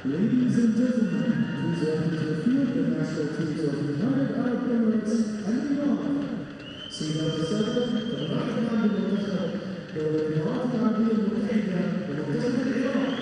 Ladies and gentlemen, please welcome to the field the national teams of the United Arab Emirates and Iran. سيدات السادة، تباركنا بالمنتخب والإمارات العربية المتحدة ومنتخب العراق.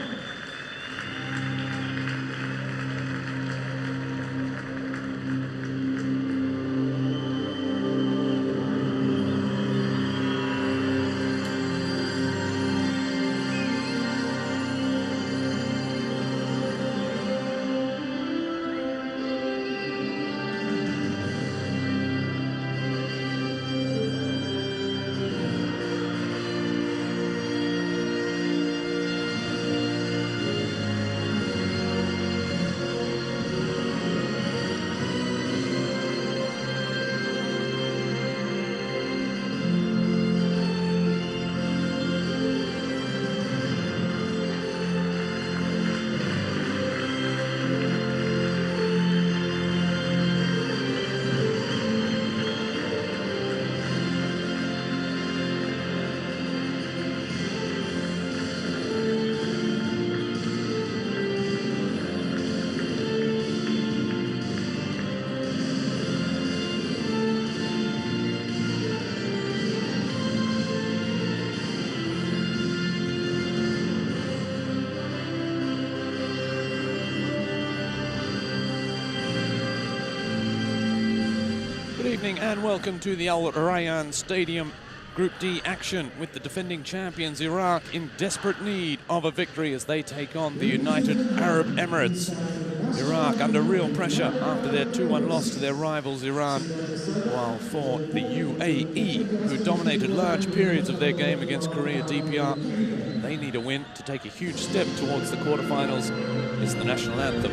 Good evening and welcome to the Al Rayyan Stadium Group D action with the defending champions Iraq in desperate need of a victory as they take on the United Arab Emirates. Iraq under real pressure after their 2-1 loss to their rivals Iran, while for the UAE, who dominated large periods of their game against Korea DPR, they need a win to take a huge step towards the quarterfinals. It's the national anthem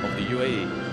of the UAE.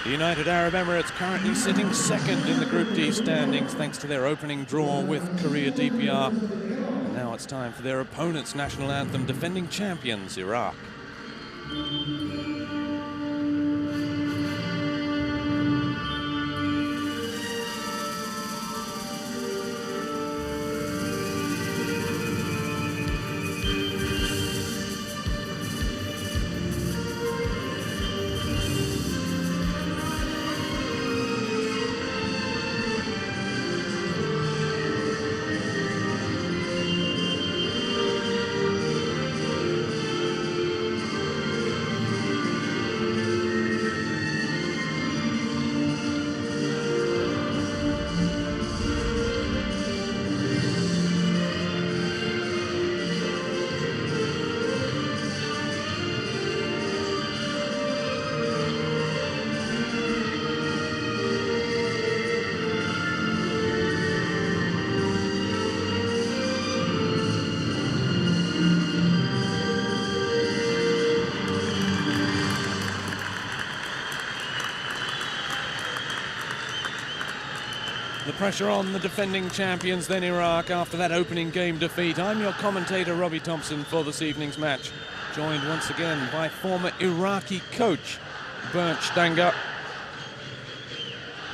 The United Arab Emirates currently sitting second in the Group D standings thanks to their opening draw with Korea DPR. And now it's time for their opponent's national anthem, defending champions Iraq. The pressure on the defending champions then Iraq after that opening game defeat. I'm your commentator Robbie Thompson for this evening's match, joined once again by former Iraqi coach Bernd Stanger.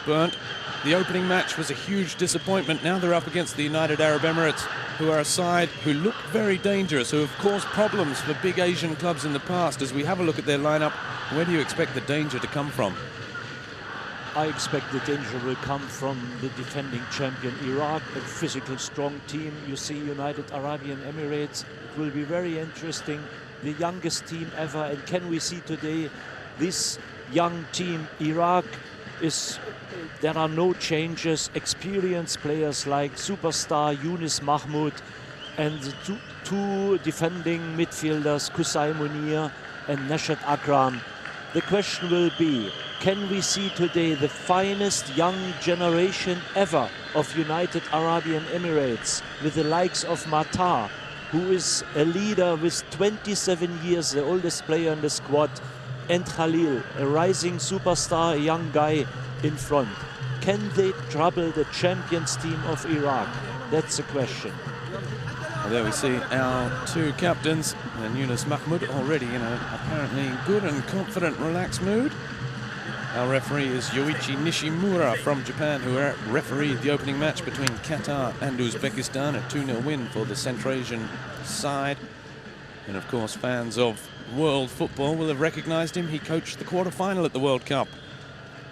Bernd, the opening match was a huge disappointment. Now they're up against the United Arab Emirates, who are a side who look very dangerous, who have caused problems for big Asian clubs in the past. As we have a look at their lineup, where do you expect the danger to come from? I expect the danger will come from the defending champion Iraq, a physical strong team. You see United Arabian Emirates. It will be very interesting. The youngest team ever. And can we see today this young team Iraq is, there are no changes. Experienced players like superstar Yunus Mahmoud, and the two defending midfielders, Kusai Munir and Nashat Akram. The question will be, can we see today the finest young generation ever of United Arab Emirates, with the likes of Matar, who is a leader with 27 years, the oldest player in the squad, and Khalil, a rising superstar, a young guy in front. Can they trouble the champions team of Iraq? That's the question. Well, there we see our two captains, and Yunus Mahmoud already in a apparently good and confident, relaxed mood. Our referee is Yuichi Nishimura from Japan, who refereed the opening match between Qatar and Uzbekistan, a 2-0 win for the Central Asian side. And of course, fans of world football will have recognized him. He coached the quarter-final at the World Cup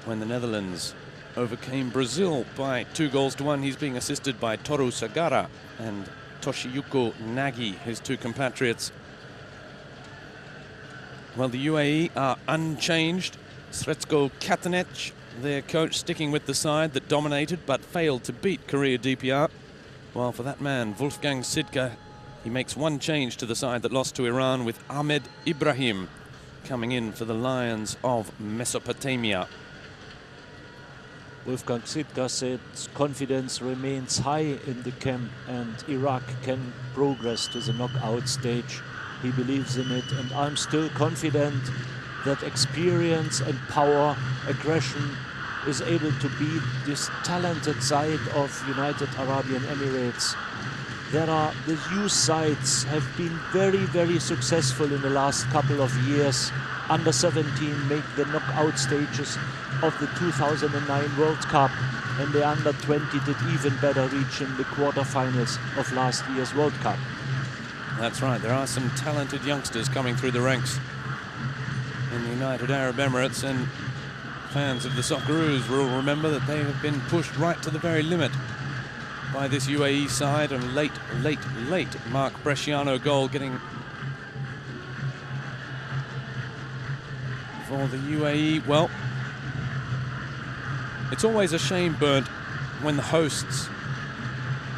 when the Netherlands overcame Brazil by 2-1. He's being assisted by Toru Sagara and Toshiyuko Nagi, his two compatriots. Well, the UAE are unchanged. Sretsko Katanec, their coach, sticking with the side that dominated but failed to beat Korea DPR. While for that man, Wolfgang Sidka, he makes one change to the side that lost to Iran, with Ahmed Ibrahim coming in for the Lions of Mesopotamia. Wolfgang Sidka said confidence remains high in the camp and Iraq can progress to the knockout stage. He believes in it, and I'm still confident that experience and power, aggression is able to beat this talented side of United Arab Emirates. The youth sides have been very, very successful in the last couple of years. Under 17 make the knockout stages of the 2009 World Cup, and the under 20 did even better, reaching the quarterfinals of last year's World Cup. That's right, there are some talented youngsters coming through the ranks in the United Arab Emirates, and fans of the Socceroos will remember that they have been pushed right to the very limit by this UAE side. And late Mark Bresciano goal getting for the UAE. Well, it's always a shame, Bernd, when the hosts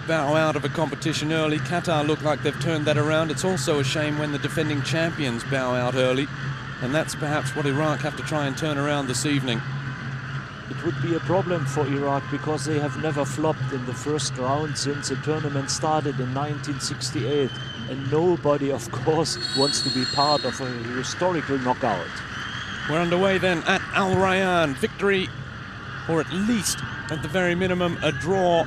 bow out of a competition early. Qatar look like they've turned that around. It's also a shame when the defending champions bow out early, and that's perhaps what Iraq have to try and turn around this evening. It would be a problem for Iraq because they have never flopped in the first round since the tournament started in 1968, and nobody, of course, wants to be part of a historical knockout. We're underway then at Al Rayyan. Victory, or at least, at the very minimum, a draw,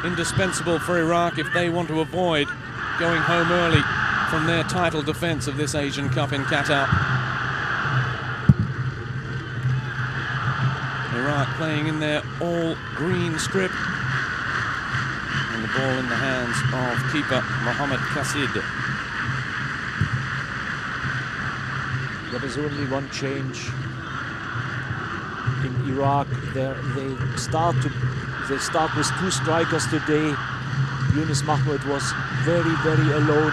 indispensable for Iraq if they want to avoid going home early from their title defense of this Asian Cup in Qatar. Iraq playing in their all-green strip, and the ball in the hands of keeper Mohamed Qasid. There is only one change in Iraq. They start with two strikers today. Yunus Mahmoud was very, very alone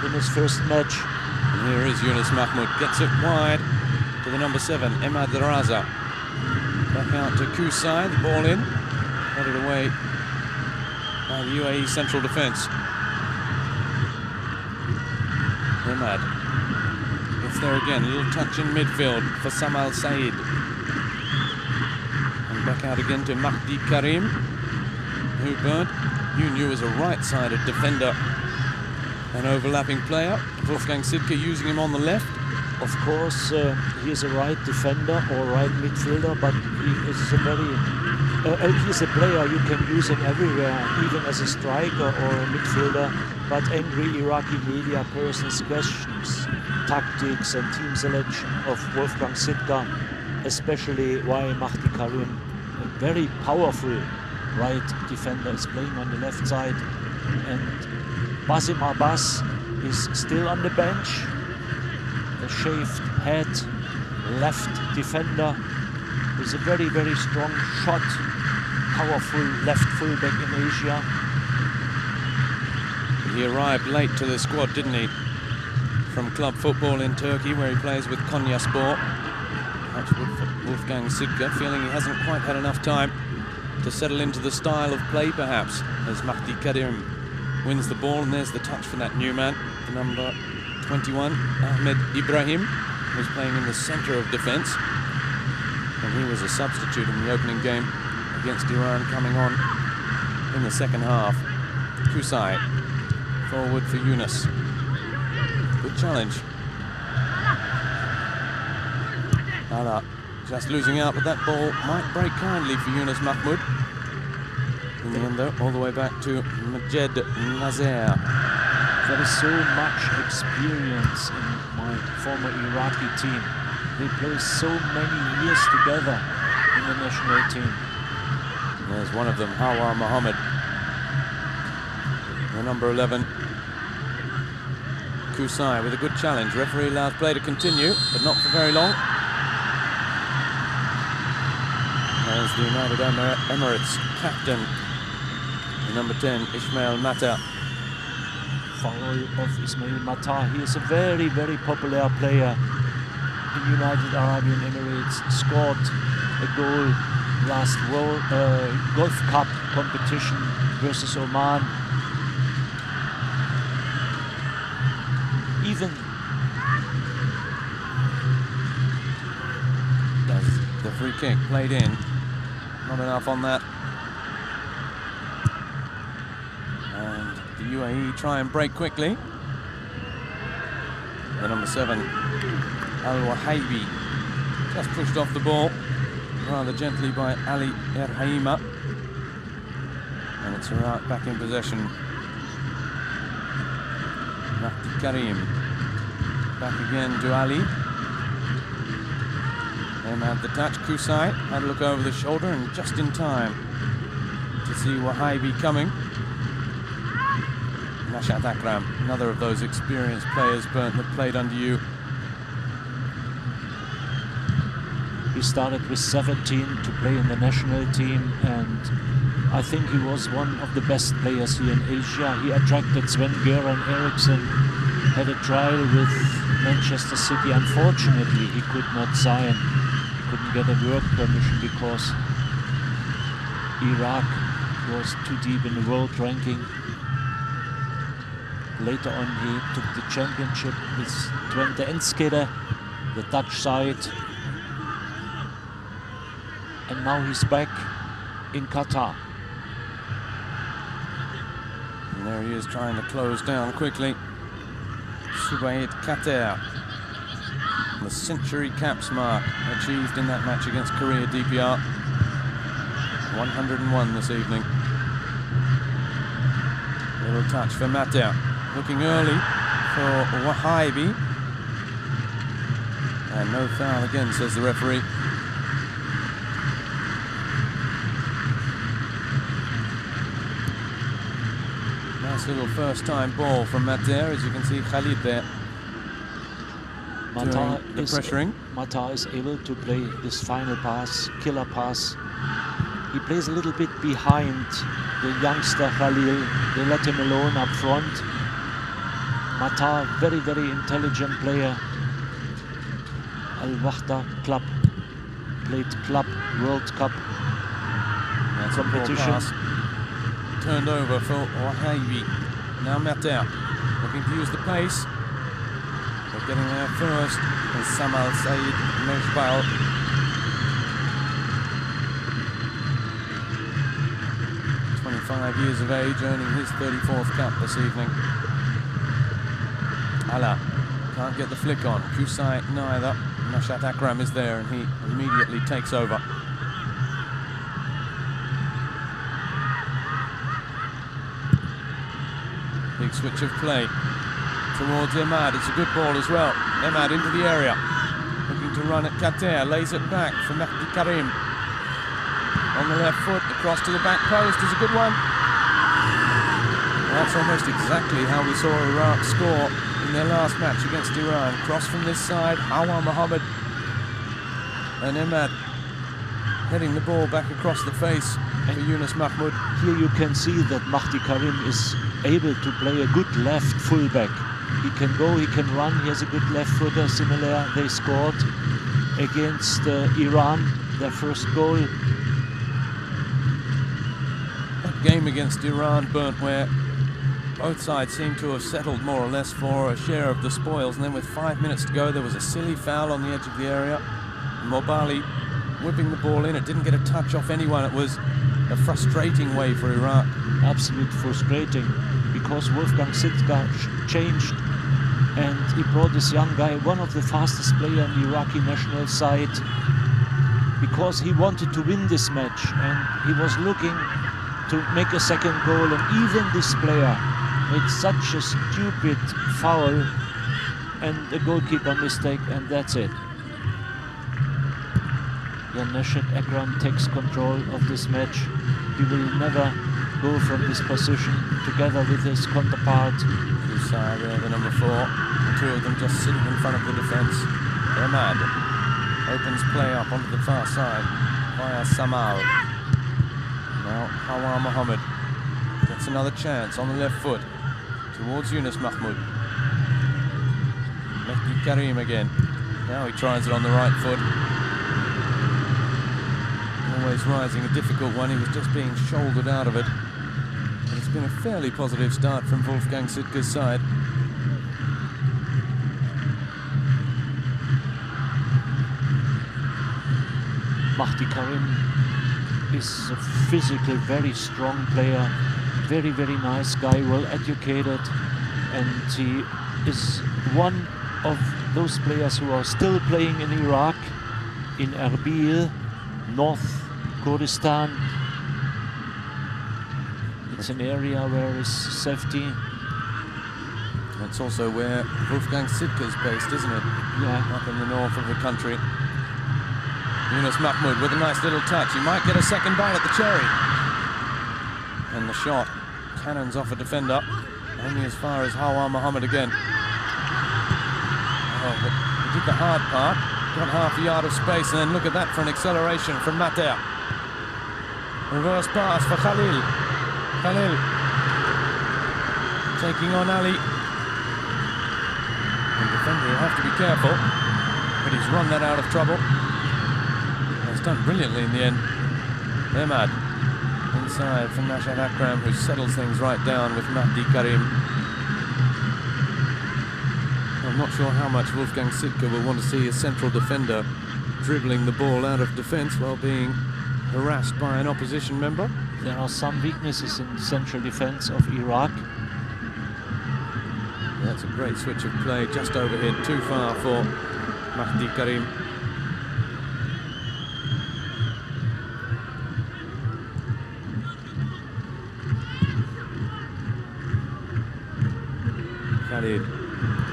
in his first match. And here is Yunus Mahmoud, gets it wide to the number 7, Ahmed Raza. Back out to Kusai, the ball in, headed away by the UAE central defence. Ahmed, it's there again, a little touch in midfield for Samal Said. And back out again to Mahdi Karim, who, Bernd, you knew was a right-sided defender, an overlapping player. Wolfgang Sidka using him on the left. Of course, he is a right defender or right midfielder, but he is a player you can use him everywhere, even as a striker or a midfielder. But angry Iraqi media persons questions tactics and team selection of Wolfgang Sidka, especially why Mahdi Karim, a very powerful right defender, is playing on the left side, and Basim Abbas is still on the bench. A shaved head left defender with a very, very strong shot, powerful left fullback in Asia. He arrived late to the squad, didn't he? From club football in Turkey, where he plays with Konyaspor. Perhaps Wolfgang Sidka feeling he hasn't quite had enough time to settle into the style of play, perhaps, as Mahdi Karim wins the ball, and there's the touch for that new man, the number 21, Ahmed Ibrahim, who's playing in the center of defense. And he was a substitute in the opening game against Iran, coming on in the second half. Kusai, forward for Yunus. Good challenge. Ala just losing out, but that ball might break kindly for Yunus Mahmoud. In the end, though, all the way back to Majed Nazer. There is so much experience in my former Iraqi team. They play so many years together in the national team. There's one of them, Hawa Mohammed, the number 11. Kusai with a good challenge. Referee allows play to continue, but not for very long. There's the United Emirates captain, the number 10, Ismail Mata. Foul of Ismail Mata. He is a very, very popular player in United Arabian Emirates. Scored a goal last Gulf Cup competition versus Oman. Even the free kick played in. Not enough on that. And the UAE try and break quickly. The number 7, Al-Wahaibi, just pushed off the ball rather gently by Ali Erhaima. And it's Iraq back in possession. Mahdi Karim. Back again to Ali. Ahmed the touch. Kusai had a look over the shoulder and just in time to see Wahaibi coming. Nashat Akram, another of those experienced players, Bernd, that played under you. he started with 17 to play in the national team, and I think he was one of the best players here in Asia. He attracted Sven-Göran Eriksson, had a trial with Manchester City. Unfortunately, he could not sign. He couldn't get a work permission because Iraq was too deep in the world ranking. Later on, he took the championship with Twente Enschede, the Dutch side. And now he's back in Qatar. And there he is trying to close down quickly. Subaid Kater. The century caps mark achieved in that match against Korea DPR. 101 this evening. Little touch for Mater. Looking early for Wahaibi. And no foul again, says the referee. Nice little first time ball from Mater, as you can see Khalid there. Mata the pressuring. Mata is able to play this final pass, killer pass. He plays a little bit behind the youngster Khalil. They let him alone up front. Mata, very, very intelligent player. Al-Wahda club, played club World Cup competition. Turned over for Wahaibi. Now Mater looking to use the pace. But getting there first is Samal Said Mejbal. Years of age, earning his 34th cap this evening. Ala can't get the flick on. Kusai neither. Nashat Akram is there and he immediately takes over. Big switch of play towards Ahmed. It's a good ball as well. Ahmed into the area. Looking to run at Kater. Lays it back for Mahdi Karim. On the left foot, across to the back post is a good one. That's almost exactly how we saw Iraq score in their last match against Iran. Cross from this side, Hawa Mohammed and Ahmed heading the ball back across the face for Yunus Mahmoud. Here you can see that Mahdi Karim is able to play a good left fullback. He can go, he can run, he has a good left footer. Similar, they scored against Iran, their first goal. Game against Iran, Bernd, where Both sides seem to have settled more or less for a share of the spoils, and then with 5 minutes to go, there was a silly foul on the edge of the area. Mobali whipping the ball in. It didn't get a touch off anyone. It was a frustrating way for Iraq. Absolute frustrating, because Wolfgang Sitka changed, and he brought this young guy, one of the fastest players on the Iraqi national side, because he wanted to win this match, and he was looking to make a second goal, and even this player made such a stupid foul and a goalkeeper mistake, and that's it. Nashad Akram takes control of this match. He will never go from this position together with his counterpart. Inside the number 4. The two of them just sitting in front of the defence. Ahmed opens play up onto the far side via Samal. Now Hawa Mohammed gets another chance on the left foot towards Yunus Mahmoud. Mehdi Karim again. Now he tries it on the right foot. Always rising, a difficult one. He was just being shouldered out of it. But it's been a fairly positive start from Wolfgang Sitka's side. Mehdi Karim is a physical, very strong player, very, very nice guy, well educated, and he is one of those players who are still playing in Iraq, in Erbil, North Kurdistan. It's an area where is safety. That's also where Wolfgang Sitka is based, isn't it? Yeah. Up in the north of the country. Yunus Mahmoud with a nice little touch. He might get a second bite at the cherry. And the shot cannons off a defender. Only as far as Hawa Mohammed again. Oh, but he did the hard part. Got half a yard of space, and then look at that for an acceleration from Mater. Reverse pass for Khalil. Khalil taking on Ali. The defender will have to be careful, but he's run that out of trouble. He's done brilliantly in the end. Ahmed inside for Nishad Akram, who settles things right down with Mehdi Karim. I'm not sure how much Wolfgang Sitka will want to see a central defender dribbling the ball out of defence while being harassed by an opposition member. There are some weaknesses in the central defence of Iraq. That's a great switch of play, just overhead, too far for Mehdi Karim. Khalid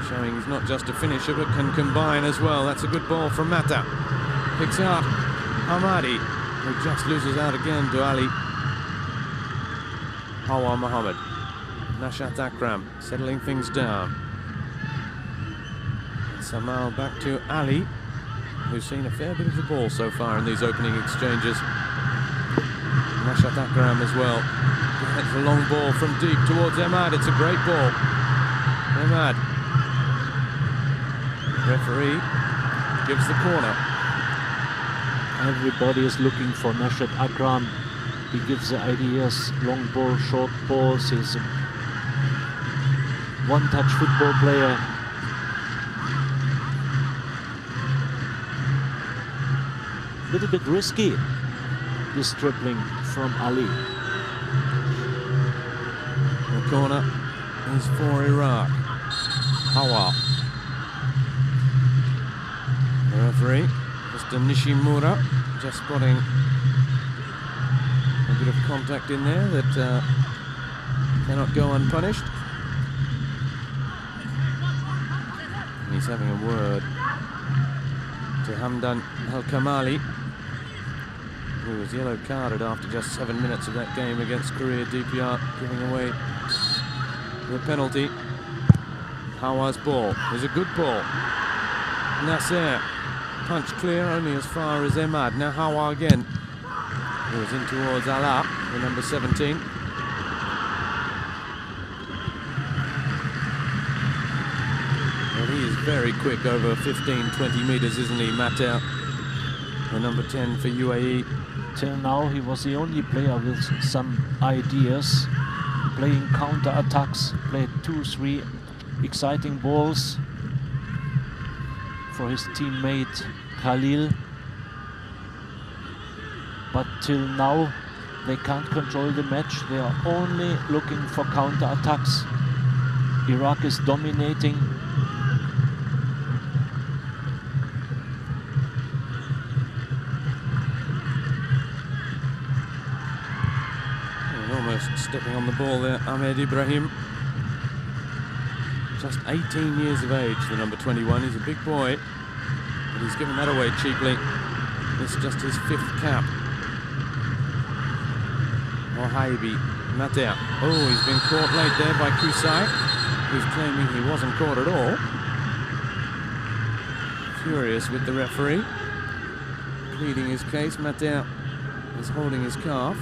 showing he's not just a finisher but can combine as well. That's a good ball from Mata. Picks out Hamadi, who just loses out again to Ali. Hawa Mohammed. Nishad Akram settling things down. Samal back to Ali, who's seen a fair bit of the ball so far in these opening exchanges. Nishad Akram as well. That's a long ball from deep towards Ahmed. It's a great ball. Ahmed. Referee gives the corner. Everybody is looking for Nishad Akram. He gives the ideas, long ball, short balls. He's a one-touch football player. A little bit risky, this dribbling from Ali. The corner is for Iraq. Hawa. The referee, Mr. Nishimura, just spotting a bit of contact in there that cannot go unpunished. And he's having a word to Hamdan Al-Kamali, who was yellow carded after just 7 minutes of that game against Korea DPR, giving away the penalty. Hawa's ball is a good ball. Nasser, punch clear only as far as Ahmed. Now Hawa again. Goes in towards Ala, the number 17. Well, he is very quick over 15-20 meters, isn't he, Mater? The number 10 for UAE. Till now, he was the only player with some ideas, playing counter-attacks, played 2-3 exciting balls for his teammate Khalil. But till now, they can't control the match. They are only looking for counter-attacks. Iraq is dominating. Almost stepping on the ball there, Ahmed Ibrahim. Just 18 years of age, the number 21. He's a big boy, but he's given that away cheaply. It's just his 5th cap. Ohaibi, Matea. Oh, he's been caught late there by Kusai, who's claiming he wasn't caught at all. Furious with the referee, pleading his case. Matea is holding his calf.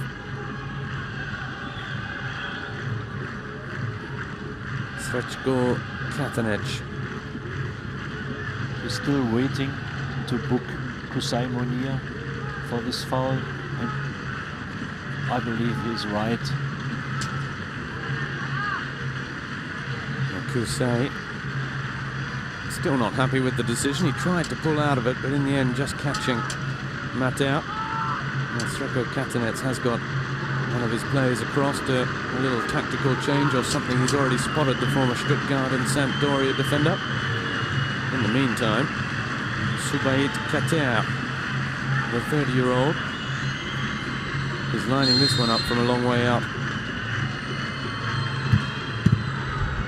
Srečko Katanec. He's still waiting to book Kusai Munir for this foul, and I believe he's right. Kusai still not happy with the decision. He tried to pull out of it, but in the end just catching Matea. Srečko Katanec has got one of his players across to a little tactical change or something. He's already spotted the former Stuttgart and Sampdoria defender. In the meantime, Subayit Kater, the 30-year-old, is lining this one up from a long way out.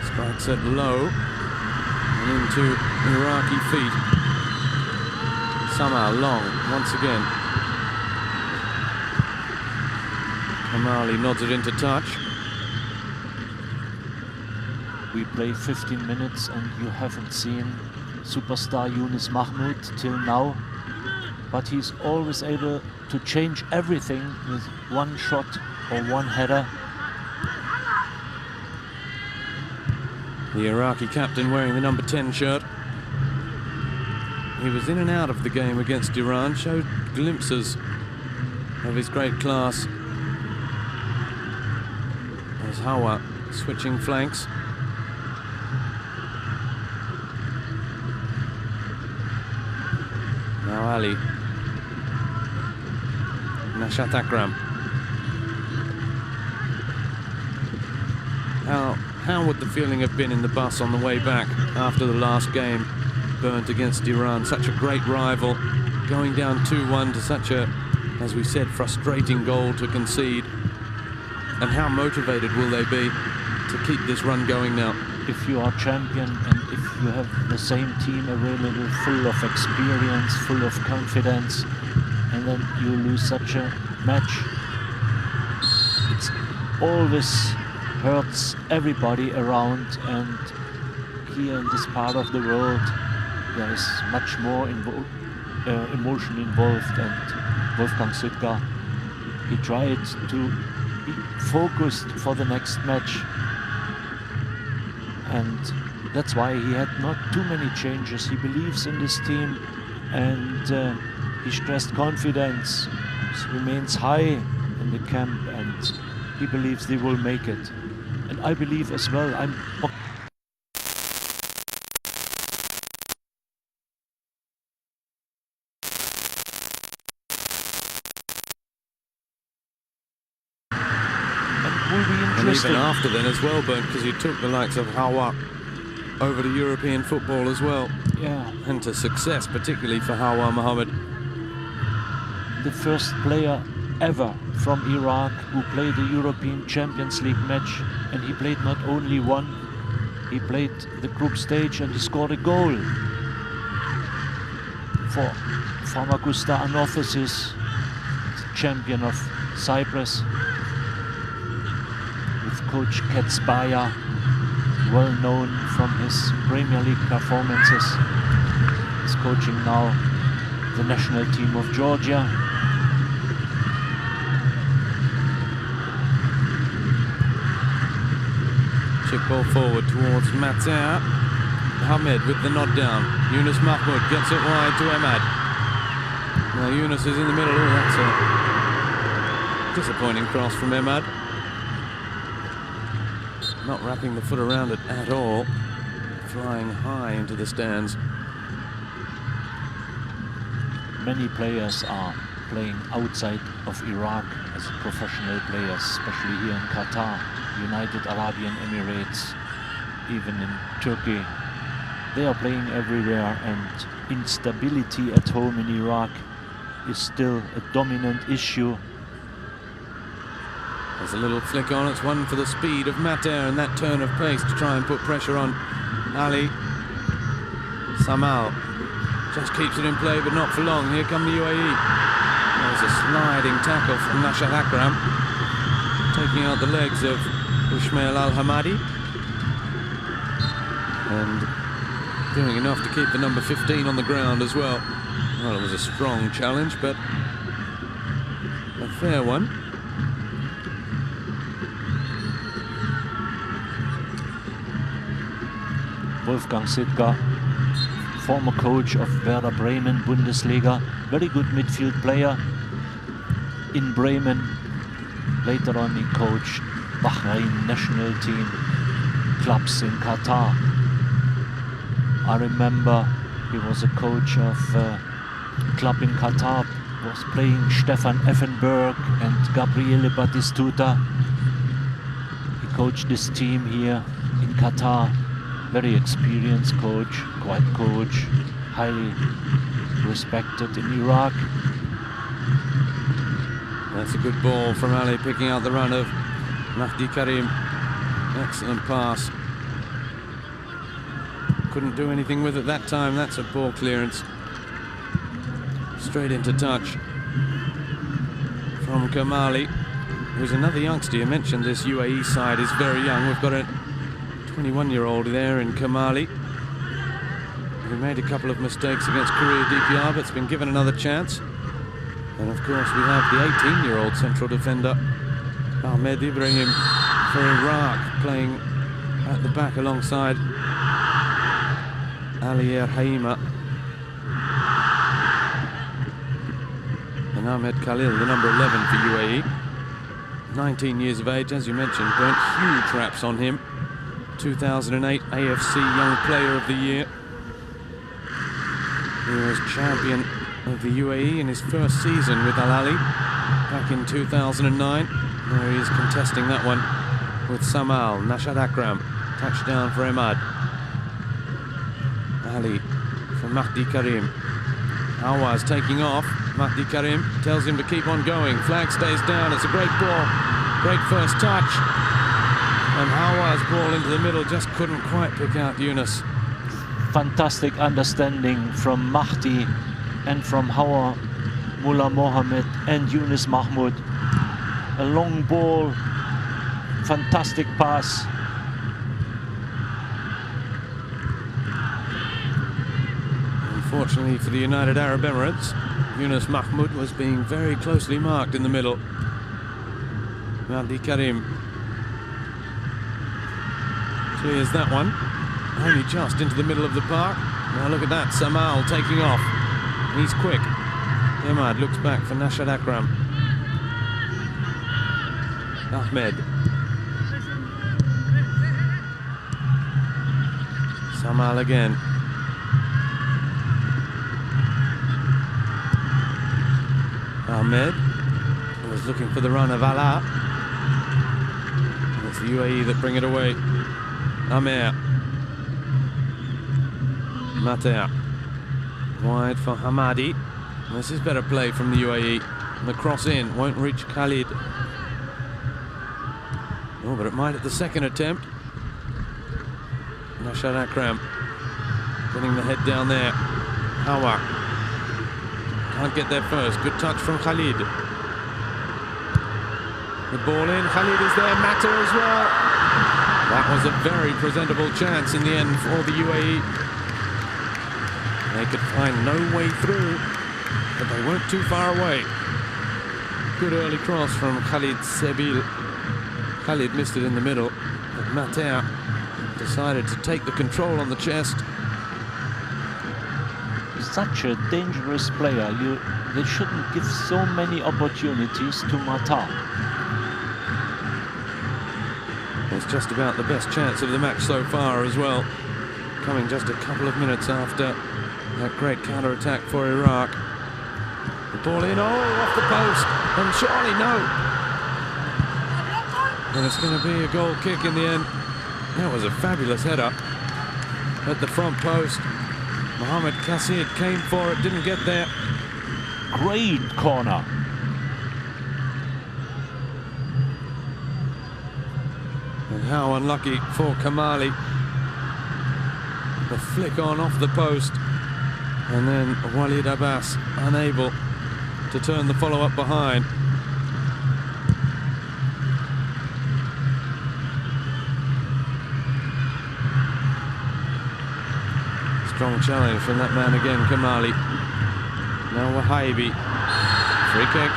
Strikes it low and into Iraqi feet. Somehow long once again. Kamali nods it into touch. We play 15 minutes and you haven't seen superstar Yunus Mahmoud till now, but he's always able to change everything with one shot or one header. The Iraqi captain wearing the number 10 shirt. He was in and out of the game against Iran, showed glimpses of his great class. There's Hawa switching flanks. Now Ali. Nashat Akram. How would the feeling have been in the bus on the way back after the last game burnt against Iran? Such a great rival, going down 2-1 to such a, as we said, frustrating goal to concede. And how motivated will they be to keep this run going now? If you are champion and if you have the same team available, full of experience, full of confidence, and then you lose such a match, it's always hurts everybody around. And here in this part of the world, there is much more emotion involved. And Wolfgang Süttger, he tried to be focused for the next match, and that's why he had not too many changes. He believes in this team, and he stressed confidence remains high in the camp, and he believes they will make it. And I believe as well. And even after then as well, Bernd, because you took the likes of Hawa over to European football as well. Yeah. And to success, particularly for Hawa Mohammed. The first player ever from Iraq who played a European Champions League match, and he played not only one, he played the group stage and he scored a goal for Famagusta Anorthosis, champion of Cyprus, with coach Ketsbaya, well known from his Premier League performances. He's coaching now the national team of Georgia. Chip ball forward towards Matea. Ahmed with the nod down. Yunus Mahmoud gets it wide to Ahmed. Now Yunus is in the middle. Oh, that's a disappointing cross from Ahmed. not wrapping the foot around it at all, flying high into the stands. Many players are playing outside of Iraq as professional players, especially here in Qatar, United Arab Emirates, even in Turkey. They are playing everywhere, and instability at home in Iraq is still a dominant issue. There's a little flick on. It's one for the speed of Mater and that turn of pace to try and put pressure on Ali. Samal just keeps it in play, but not for long. Here come the UAE. There's a sliding tackle from Nashad Akram, taking out the legs of Ismail Al-Hamadi, and doing enough to keep the number 15 on the ground as well. Well, it was a strong challenge, but a fair one. Wolfgang Sitka, former coach of Werder Bremen, Bundesliga, very good midfield player in Bremen. Later on he coached Bahrain national team clubs in Qatar. I remember he was a coach of a club in Qatar, was playing Stefan Effenberg and Gabriele Batistuta. He coached this team here in Qatar. Very experienced coach, quiet coach, highly respected in Iraq. That's a good ball from Ali, picking out the run of Mahdi Karim. Excellent pass. Couldn't do anything with it that time. That's a ball clearance. Straight into touch from Kamali, who's another youngster. You mentioned this UAE side is very young. We've got a 21-year-old there in Kamali, who made a couple of mistakes against Korea DPR, but's been given another chance. And of course we have the 18-year-old central defender Ahmed Ibrahim for Iraq, playing at the back alongside Ali Haima and Ahmed Khalil, the number 11 for UAE. 19 years of age, as you mentioned, Brent. Huge raps on him. 2008 AFC Young Player of the Year. He was champion of the UAE in his first season with Al Ali back in 2009. Where he is contesting that one with Samal. Nashad Akram, touchdown for Ahmed. Ali for Mahdi Karim. Awaz taking off. Mahdi Karim tells him to keep on going. Flag stays down. It's a great ball. Great first touch. And Hawaz's ball into the middle just couldn't quite pick out Yunus. Fantastic understanding from Mahdi and from Hawa, Mullah Mohammed and Yunus Mahmoud. A long ball, fantastic pass. Unfortunately for the United Arab Emirates, Yunus Mahmoud was being very closely marked in the middle. Mahdi Karim clears that one, only just into the middle of the park. Now look at that, Samal taking off. He's quick. Ahmed looks back for Nashad Akram. Ahmed. Samal again. Ahmed was looking for the run of Ala. And it's the UAE that bring it away. Amer. Mater. Wide for Hamadi. This is better play from the UAE. The cross in won't reach Khalid. Oh, but it might at the second attempt. Nashad Akram getting the head down there. Hawa can't get there first. Good touch from Khalid. The ball in. Khalid is there. Mater as well. That was a very presentable chance in the end for the UAE. They could find no way through, but they weren't too far away. Good early cross from Khalid Sebil. Khalid missed it in the middle, but Mater decided to take the control on the chest. Such a dangerous player. They shouldn't give so many opportunities to Mater. Well, It's just about the best chance of the match so far as well, coming just a couple of minutes after that great counter-attack for Iraq. The ball in, off the post, and surely no. And it's going to be a goal kick in the end. That was a fabulous header at the front post. Mohamed Kassid came for it, didn't get there. Great corner. And how unlucky for Kamali. The flick on off the post. And then Walid Abbas unable to turn the follow-up behind. Strong challenge from that man again, Kamali. Now Wahibi. Free kick.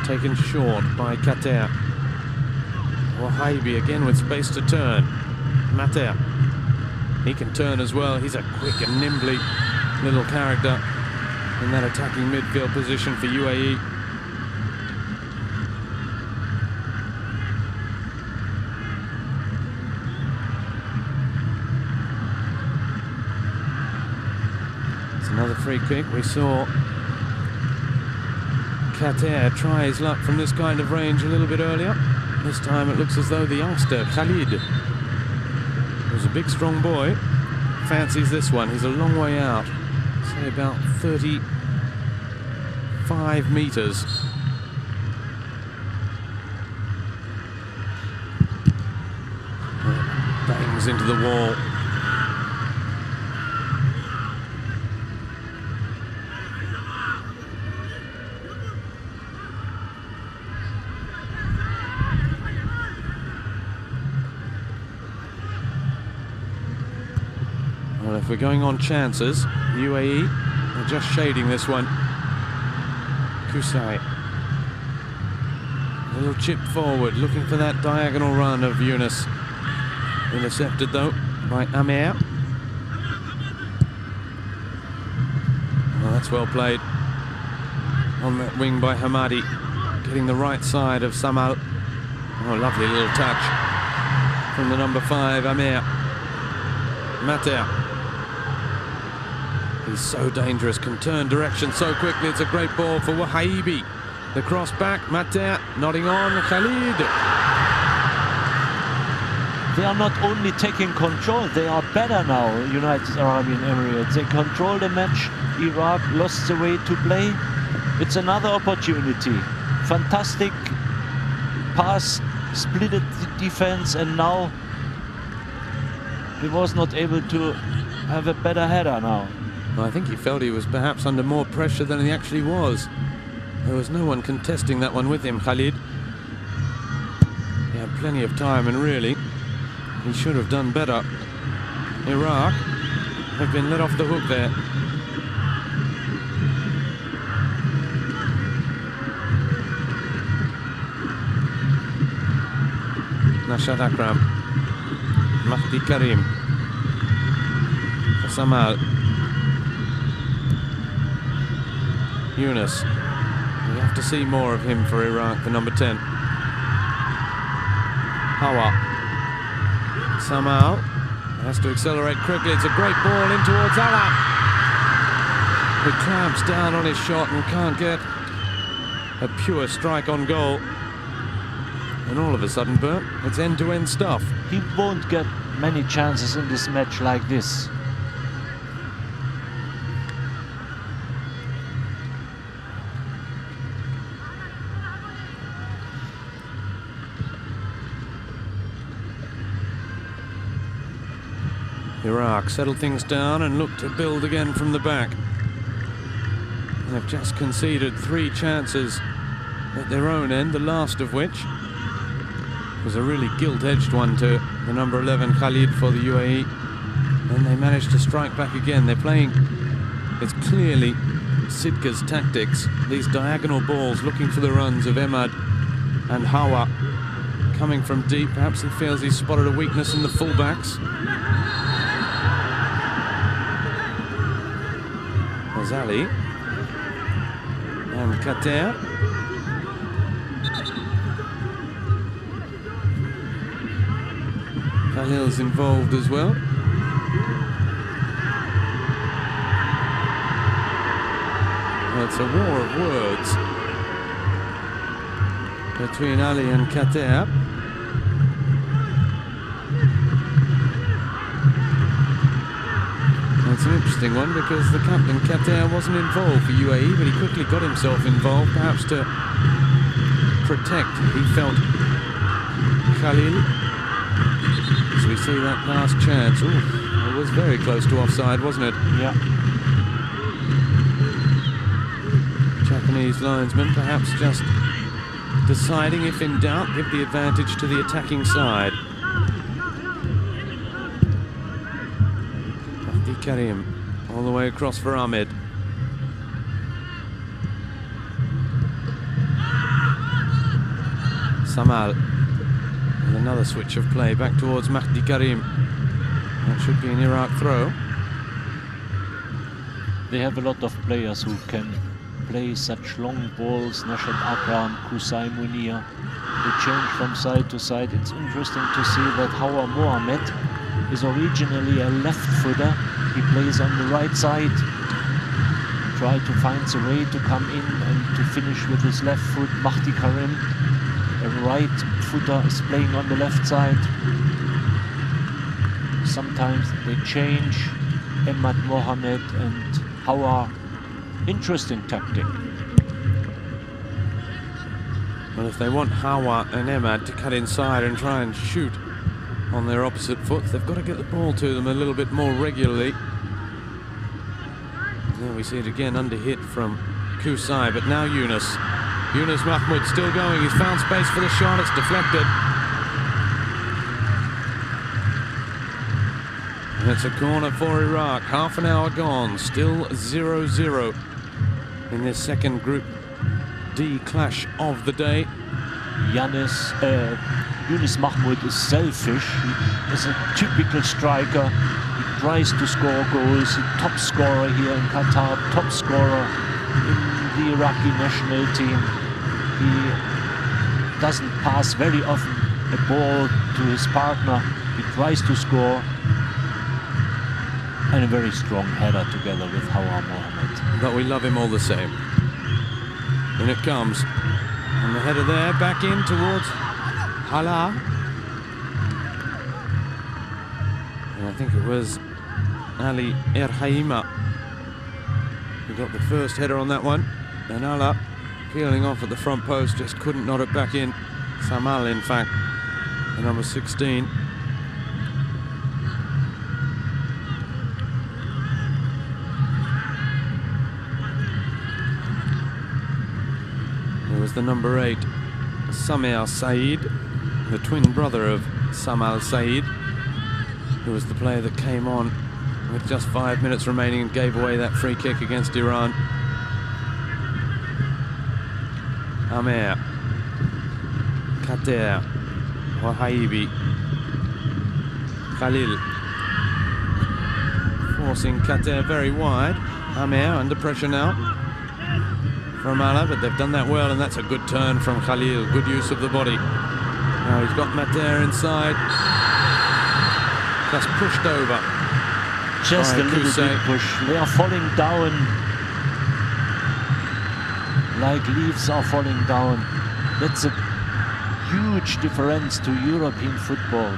Taken short by Kater. Wahibi again with space to turn. Mater. He can turn as well. He's a quick and nimbly little character in that attacking midfield position for UAE. It's another free kick. We saw Kater try his luck from this kind of range a little bit earlier. This time it looks as though the youngster, Khalid, who's a big strong boy, fancies this one. He's a long way out, say about 35 meters. Bangs into the wall. Well, if we're going on chances, UAE are just shading this one. Kusai. A little chip forward, looking for that diagonal run of Yunus. Intercepted though by Ahmed. Well, that's well played. On that wing by Hamadi. Getting the right side of Samal. Oh, lovely little touch from the number 5, Ahmed. Mater. He's so dangerous, can turn direction so quickly. It's a great ball for Wahibi. The cross back, Mater nodding on, Khalid. They are not only taking control, they are better now, United Arab Emirates. They control the match. Iraq lost the way to play. It's another opportunity. Fantastic pass, splitted the defense, and now he was not able to have a better header now. Well, I think he felt he was perhaps under more pressure than he actually was. There was no one contesting that one with him, Khalid. He had plenty of time, and really, he should have done better. Iraq have been let off the hook there. Nashad Akram. Mahdi Karim. Samal. Yunus. We have to see more of him for Iraq, the number 10. Hawa. Samal has to accelerate quickly. It's a great ball in towards Alam. He clamps down on his shot and can't get a pure strike on goal. And all of a sudden, Bert, it's end-to-end stuff. He won't get many chances in this match like this. Iraq settled things down and looked to build again from the back. They've just conceded 3 chances at their own end, the last of which was a really gilt-edged one to the number 11 Khalid for the UAE. And they managed to strike back again. They're playing, it's clearly Sidka's tactics. These diagonal balls looking for the runs of Ahmed and Hawa. coming from deep. Perhaps he feels he's spotted a weakness in the fullbacks. There's Ali and Kater. Khalil's involved as well. It's a war of words between Ali and Kater. It's an interesting one because the captain Kater wasn't involved for UAE, but he quickly got himself involved, perhaps to protect, he felt, Khalil. As we see that last chance. Ooh, it was very close to offside, wasn't it? Yeah. Japanese linesman perhaps just deciding, if in doubt, give the advantage to the attacking side. Karim all the way across for Ahmed. Samal. And another switch of play back towards Mahdi Karim. That should be an Iraq throw. They have a lot of players who can play such long balls. Nashat Akram, Kusai Munir. They change from side to side. It's interesting to see that Hawa Mohamed is originally a left footer. He plays on the right side. Try to find a way to come in and to finish with his left foot. Mahdi Karim, a right footer, is playing on the left side. Sometimes they change. Ahmed Mohamed and Hawa. Interesting tactic. Well, if they want Hawa and Ahmed to cut inside and try and shoot on their opposite foot, they've got to get the ball to them a little bit more regularly. There we see it again, under hit from Kusai, but now Yunus Mahmoud still going. He's found space for the shot. It's deflected. And it's a corner for Iraq. Half an hour gone. Still 0-0 in this second Group D clash of the day. Yunus Mahmoud is selfish. He is a typical striker. He tries to score goals. He's top scorer here in Qatar, top scorer in the Iraqi national team. He doesn't pass very often a ball to his partner. He tries to score. And a very strong header together with Hawa Mohamed. But we love him all the same. And it comes. And the header there, back in towards Hala. And I think it was Ali Erhaima who got the first header on that one. And Hala peeling off at the front post, just couldn't knot it back in. Samal, in fact, the number 16. There was the number 8, Samir Saeed, the twin brother of Samal Saeed, who was the player that came on with just 5 minutes remaining and gave away that free kick against Iran. Amer, Kater, Wahaibi, Khalil, forcing Kater very wide. Amer under pressure now from Ala, but they've done that well, and that's a good turn from Khalil. Good use of the body. Now he's got Mater inside. Just pushed over. Just a little bit push. They are falling down like leaves are falling down. That's a huge difference to European football.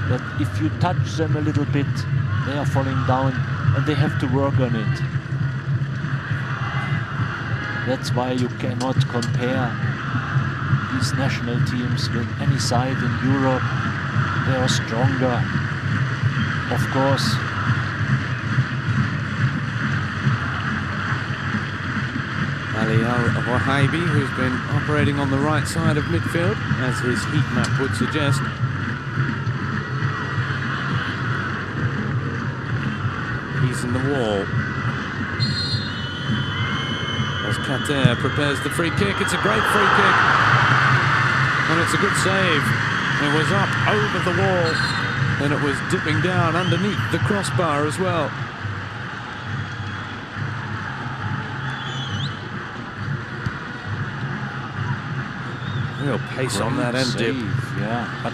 That if you touch them a little bit, they are falling down, and they have to work on it. That's why you cannot compare these national teams with any side in Europe. They are stronger, of course. Ali Al-Wahaibi, who's been operating on the right side of midfield, as his heat map would suggest. He's in the wall. As Kater prepares the free kick. It's a great free kick. And it's a good save It was up over the wall, and it was dipping down underneath the crossbar as well. Real pace on that end dip. Yeah, but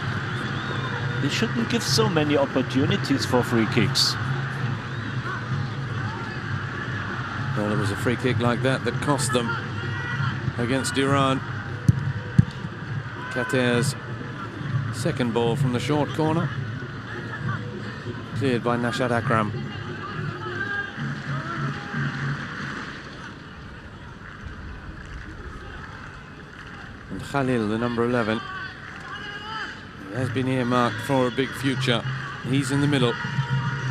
they shouldn't give so many opportunities for free kicks. Well, it was a free kick like that that cost them against Iran. Qatar's second ball from the short corner, cleared by Nashad Akram. And Khalil, the number 11, has been earmarked for a big future. He's in the middle.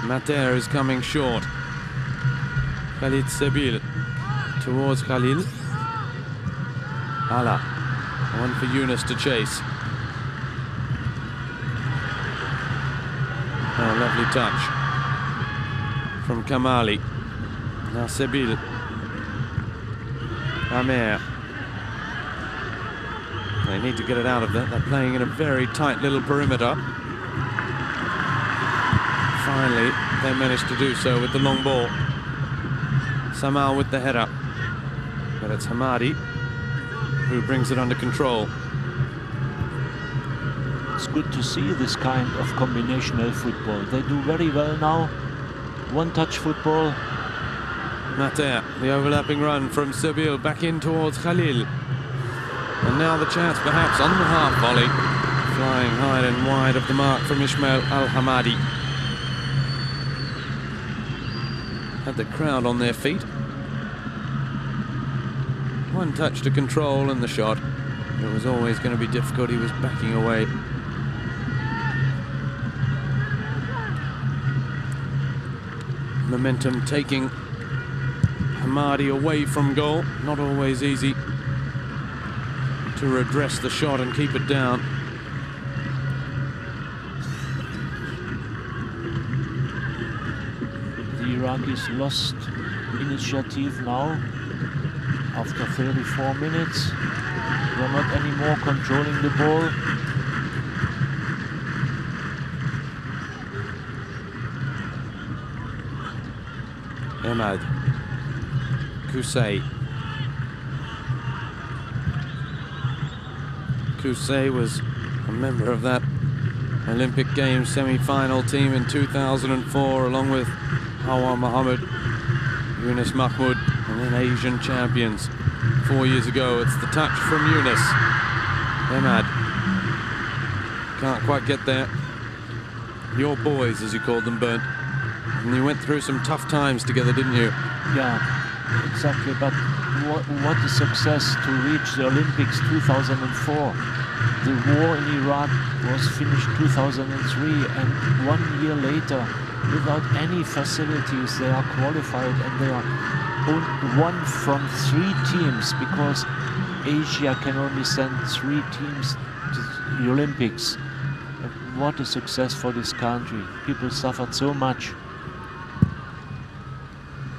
Mater is coming short. Khalid Sabil towards Khalil. Ala, one for Yunus to chase. Oh, lovely touch from Kamali. Now Sabil. Amer. They need to get it out of that. They're playing in a very tight little perimeter. Finally, they managed to do so with the long ball. Samal with the header. But it's Hamadi who brings it under control. It's good to see this kind of combinational football. They do very well now. One-touch football. Mater, the overlapping run from Sabil back in towards Khalil. And now the chance perhaps on the half volley. Flying high and wide of the mark from Ismail Al-Hamadi. Had the crowd on their feet. One touch to control and the shot. It was always going to be difficult. He was backing away. Momentum taking Hamadi away from goal. Not always easy to redress the shot and keep it down. The Iraqis lost initiative now after 34 minutes. They're not anymore controlling the ball. Ahmed. Kusay. Kusay was a member of that Olympic Games semi-final team in 2004, along with Hawa Mohammed, Yunus Mahmoud, and then Asian champions 4 years ago. It's the touch from Yunus. Ahmed can't quite get there. Your boys, as you called them, Bernd. And you went through some tough times together, didn't you? Yeah, exactly. But what a success to reach the Olympics 2004. The war in Iraq was finished 2003, and 1 year later, without any facilities, they are qualified, and they are one from 3 teams, because Asia can only send 3 teams to the Olympics. What a success for this country. People suffered so much.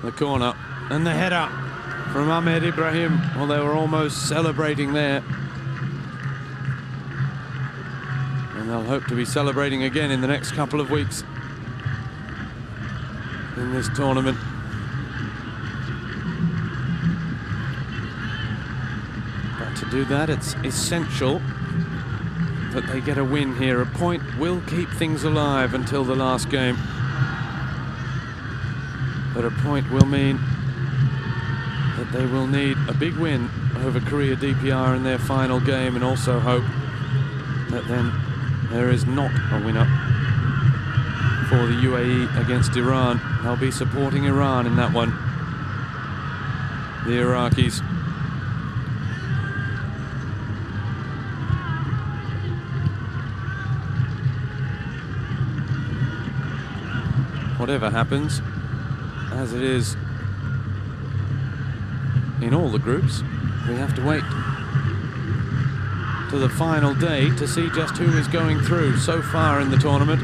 The corner and the header from Ahmed Ibrahim. Well, they were almost celebrating there. And they'll hope to be celebrating again in the next couple of weeks in this tournament. But to do that, it's essential that they get a win here. A point will keep things alive until the last game. But a point will mean that they will need a big win over Korea DPR in their final game, and also hope that then there is not a winner for the UAE against Iran. They'll be supporting Iran in that one, the Iraqis. Whatever happens, as it is in all the groups, we have to wait to the final day to see just who is going through. So far in the tournament,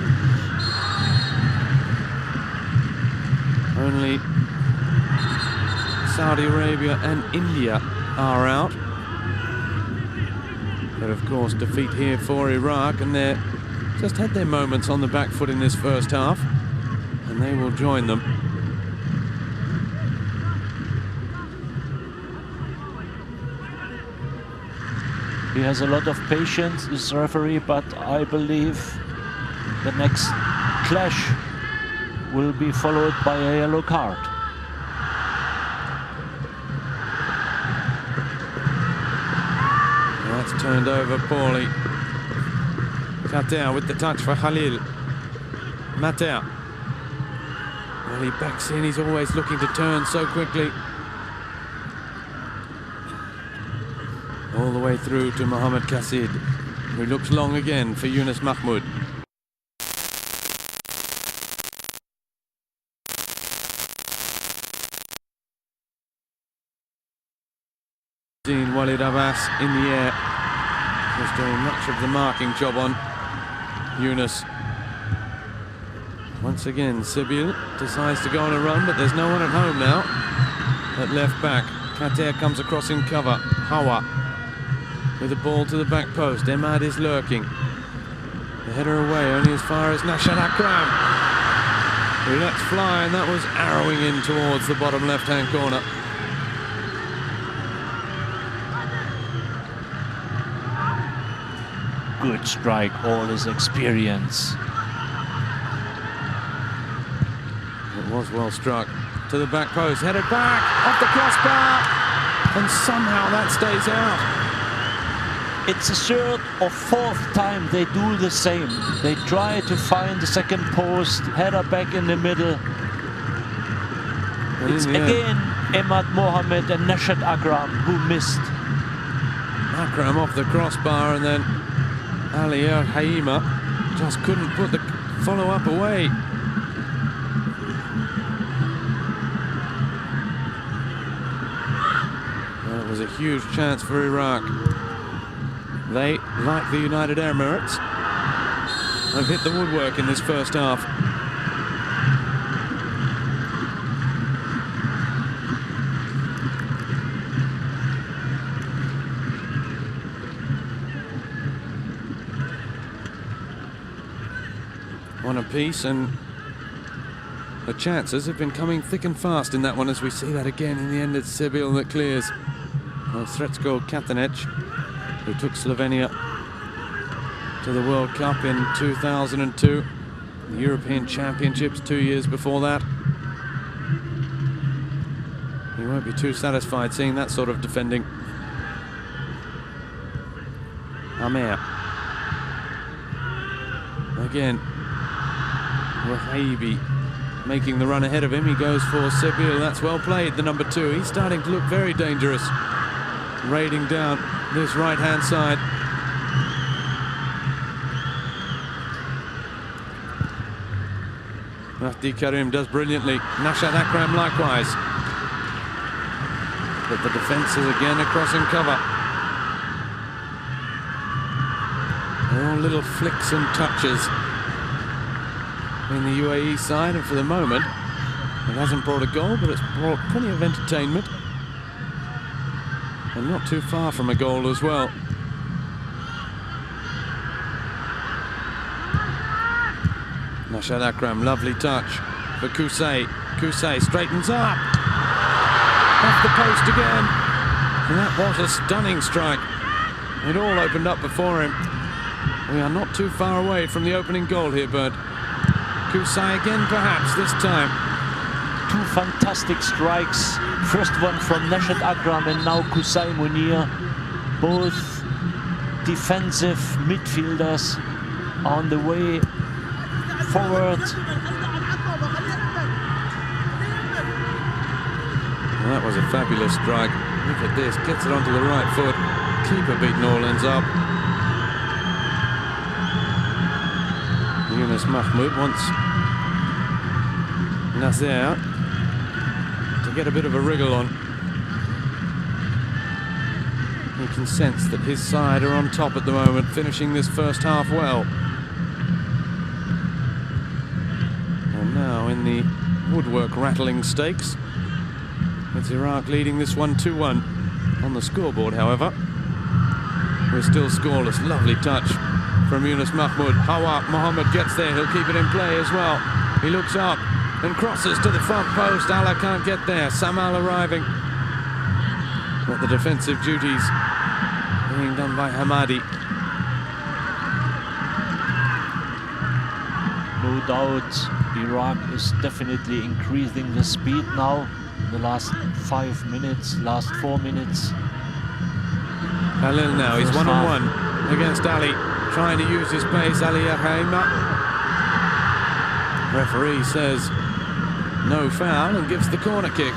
only Saudi Arabia and India are out. But of course, defeat here for Iraq, and they're just had their moments on the back foot in this first half, and they will join them. He has a lot of patience, this referee, but I believe the next clash will be followed by a yellow card. That's turned over poorly. Kater with the touch for Khalil. Mater. Well, he backs in, he's always looking to turn so quickly. All the way through to Mohamed Kassid, who looks long again for Yunus Mahmoud. Walid Abbas in the air, was doing much of the marking job on Yunus. Once again, Sibyl decides to go on a run, but there's no one at home now. At left back, Kater comes across in cover. Hawa with the ball to the back post. Ahmed is lurking. The header away, only as far as Nashad Akram, who lets fly, and that was arrowing in towards the bottom left-hand corner. Good strike, all his experience. It was well struck. To the back post, headed back, off the crossbar, and somehow that stays out. It's the third or fourth time they do the same. They try to find the second post, header back in the middle. And it's again Ahmed Mohamed and Nashad Akram who missed. Akram off the crossbar, and then Ali El Haima just couldn't put the follow-up away. Well, it was a huge chance for Iraq. They, like the United Emirates, have hit the woodwork in this first half. One apiece, and the chances have been coming thick and fast in that one, as we see that again. In the end, it's Sibyl that clears. Well, Sretsko Katanec, who took Slovenia to the World Cup in 2002, the European Championships 2 years before that. He won't be too satisfied seeing that sort of defending. Amer. Again, Wahabi making the run ahead of him. He goes for Sibyl. That's well played, the number 2. He's starting to look very dangerous, raiding down this right-hand side. Mahdi Karim does brilliantly. Nashad Akram likewise. But the defence is again across in cover. All little flicks and touches in the UAE side, and for the moment it hasn't brought a goal, but it's brought plenty of entertainment, and not too far from a goal as well. Nashad Akram, lovely touch for Kusay. Kusay straightens up, off the post again, and that was a stunning strike. It all opened up before him. We are not too far away from the opening goal here, Bert. Kusay again, perhaps, this time. 2 fantastic strikes. First one from Nashad Akram, and now Kusay Munir. Both defensive midfielders on the way forward. Well, that was a fabulous strike. Look at this, gets it onto the right foot. Keeper beat Norlands up. Yunus Mahmoud wants Nasser to get a bit of a wriggle on. He can sense that his side are on top at the moment, finishing this first half well. And now in the woodwork rattling stakes, it's Iraq leading this one 2-1 on the scoreboard, however. We're still scoreless. Lovely touch from Yunus Mahmoud. Hawa Mohammed gets there. He'll keep it in play as well. He looks up and crosses to the front post. Allah can't get there. Samal arriving. But the defensive duties being done by Hamadi. No doubt, Iraq is definitely increasing the speed now. In the last 5 minutes, last 4 minutes. Khalil now, he's one-on-one against Ali, trying to use his pace. Ali Yahaima. Referee says no foul and gives the corner kick.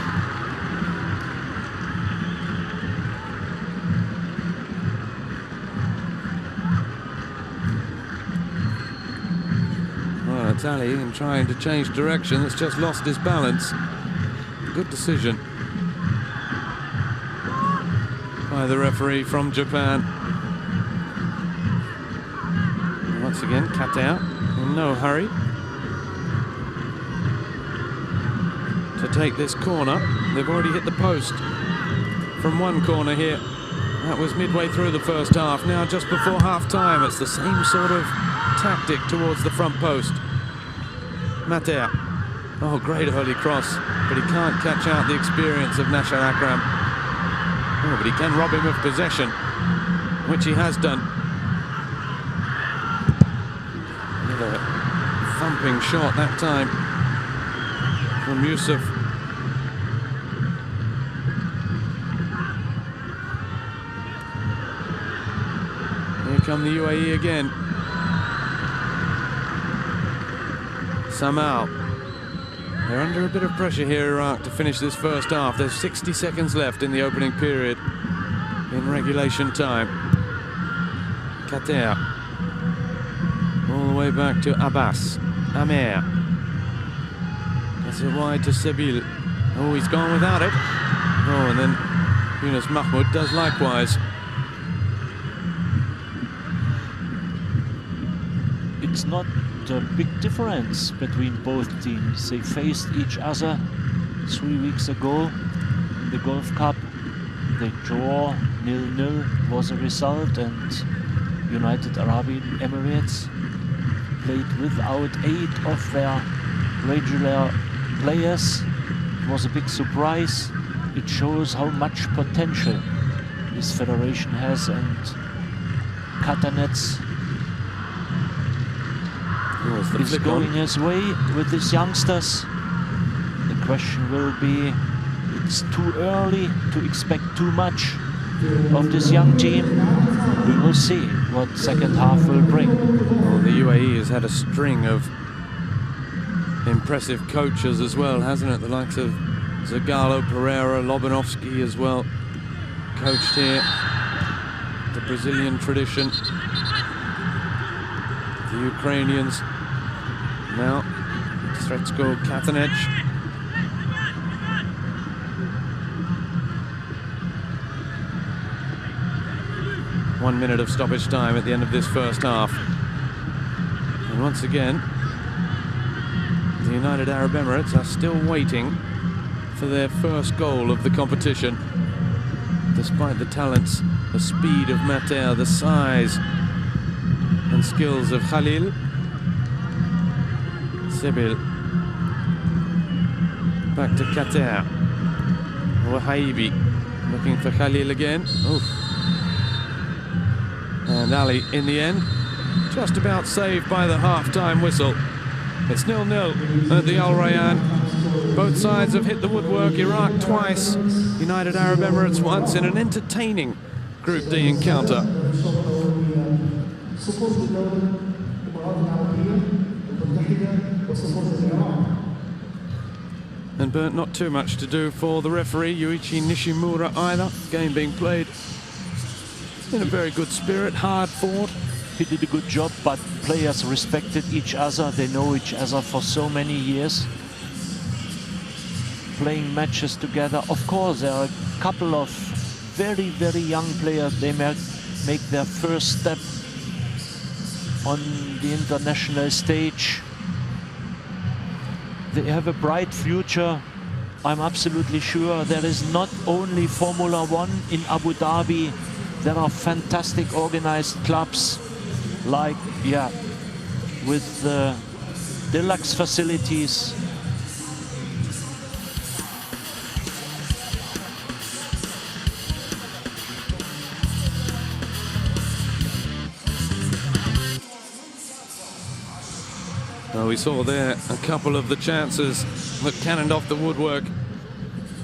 Well, it's Ali and trying to change direction. It's just lost his balance. Good decision by the referee from Japan. And once again, Qatar in no hurry to take this corner. They've already hit the post from one corner here. That was midway through the first half. Now just before half-time, it's the same sort of tactic towards the front post. Mater. Oh, great early cross, but he can't catch out the experience of Nashar Akram. Oh, but he can rob him of possession, which he has done. Another thumping shot that time from Yusuf. Here come the UAE again. Samal. They're under a bit of pressure here, Iraq, to finish this first half. There's 60 seconds left in the opening period in regulation time. Qatar. All the way back to Abbas. Amer. That's it wide to Sebil. Oh, he's gone without it. Oh, and then Yunus Mahmoud does likewise. It's not a big difference between both teams. They faced each other 3 weeks ago in the Gulf Cup. They draw 0-0 was the result, and United Arab Emirates played without 8 of their regular players. It was a big surprise. It shows how much potential this federation has, and Qatarnets is going his way with these youngsters. The question will be, it's too early to expect too much of this young team. We will see what second half will bring. Well, the UAE has had a string of impressive coaches as well, hasn't it? The likes of Zagallo, Pereira, Lobanovsky as well, coached here. The Brazilian tradition. The Ukrainians. Now, Sretsko Katanec. One minute of stoppage time at the end of this first half. And once again, the United Arab Emirates are still waiting for their first goal of the competition. Despite the talents, the speed of Mater, the size and skills of Khalil. Sebil. Back to Qatar. Wahaibi looking for Khalil again. Oof. And Ali in the end, just about saved by the half-time whistle. It's 0-0 at the Al Rayyan. Both sides have hit the woodwork. Iraq twice, United Arab Emirates once, in an entertaining Group D encounter. And Bernd, not too much to do for the referee, Yuichi Nishimura either. Game being played in a very good spirit, hard fought. He did a good job, but players respected each other. They know each other for so many years. Playing matches together. Of course, there are a couple of very, very young players. They make their first step on the international stage. They have a bright future. I'm absolutely sure there is not only Formula One in Abu Dhabi There are fantastic organized clubs, like, yeah, with deluxe facilities. Well, we saw there a couple of the chances that cannoned off the woodwork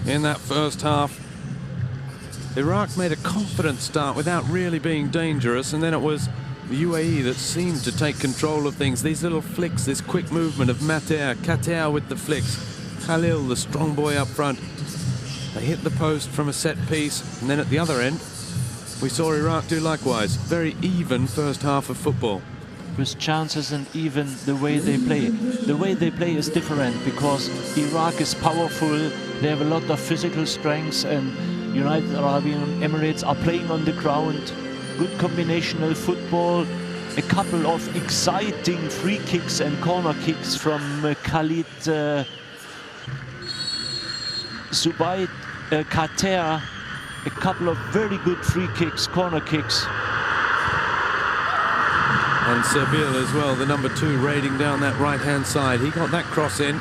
in that first half. Iraq made a confident start without really being dangerous, and then it was the UAE that seemed to take control of things. These little flicks, this quick movement of Mater, Kater with the flicks, Khalil, the strong boy up front. They hit the post from a set piece, and then at the other end, we saw Iraq do likewise. Very even first half of football. With chances and even the way they play. The way they play is different because Iraq is powerful, they have a lot of physical strength, and United Arab Emirates are playing on the ground. Good combinational football, a couple of exciting free kicks and corner kicks from Khalid Zubayt Kater, a couple of very good free kicks, corner kicks. And Serbil as well, the number 2, raiding down that right-hand side. He got that cross in,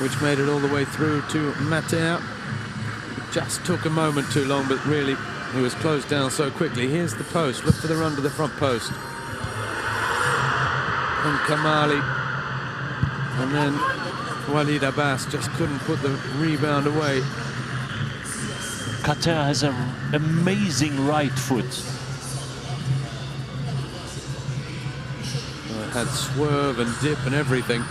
which made it all the way through to Mater. Just took a moment too long, but really, he was closed down so quickly. Here's the post. Look for the run to the front post. And Kamali. And then Walid Abbas just couldn't put the rebound away. Kater has an amazing right foot. Had swerve and dip and everything.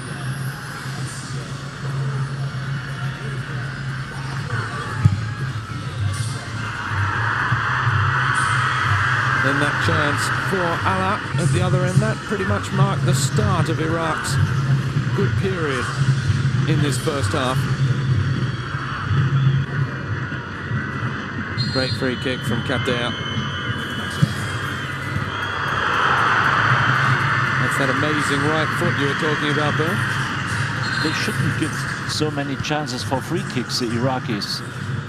Then that chance for Allah at the other end, that pretty much marked the start of Iraq's good period in this first half. Great free kick from Kater. That amazing right foot you were talking about there. They shouldn't give so many chances for free kicks, the Iraqis.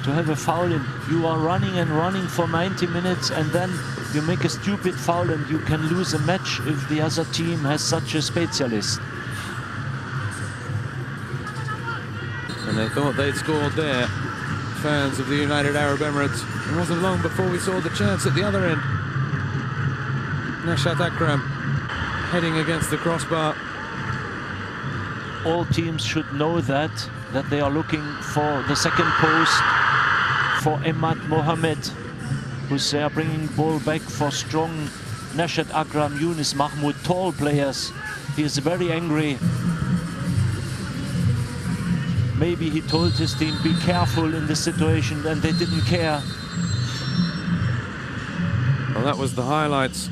To have a foul and you are running and running for 90 minutes and then you make a stupid foul and you can lose a match if the other team has such a specialist. And they thought they'd scored there, fans of the United Arab Emirates. It wasn't long before we saw the chance at the other end. Nashat Akram heading against the crossbar. All teams should know that they are looking for the second post for Ahmed Mohammed, who's there bringing ball back for strong Nashat Akram, Yunus Mahmoud, tall players. He is very angry. Maybe he told his team, be careful in this situation, and they didn't care. Well, that was the highlights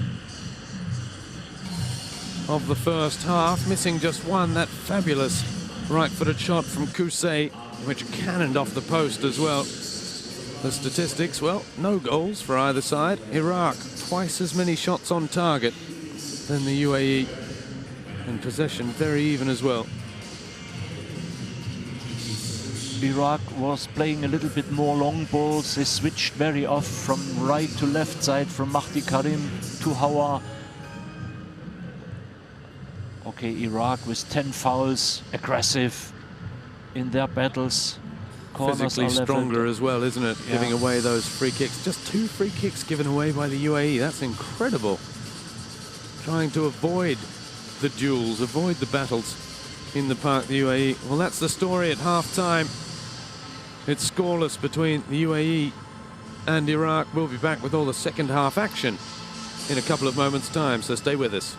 of the first half, missing just one, that fabulous right-footed shot from Kusay, which cannoned off the post as well. The statistics, well, no goals for either side. Iraq, twice as many shots on target than the UAE, and possession very even as well. Iraq was playing a little bit more long balls. They switched very off from right to left side, from Mahdi Karim to Hawa. Okay, Iraq with 10 fouls, aggressive in their battles. Corners Physically stronger as well, isn't it? Yeah. Giving away those free kicks. Just 2 free kicks given away by the UAE. That's incredible. Trying to avoid the duels, avoid the battles in the park, the UAE. Well, that's the story at half-time. It's scoreless between the UAE and Iraq. We'll be back with all the second half action in a couple of moments' time, so stay with us.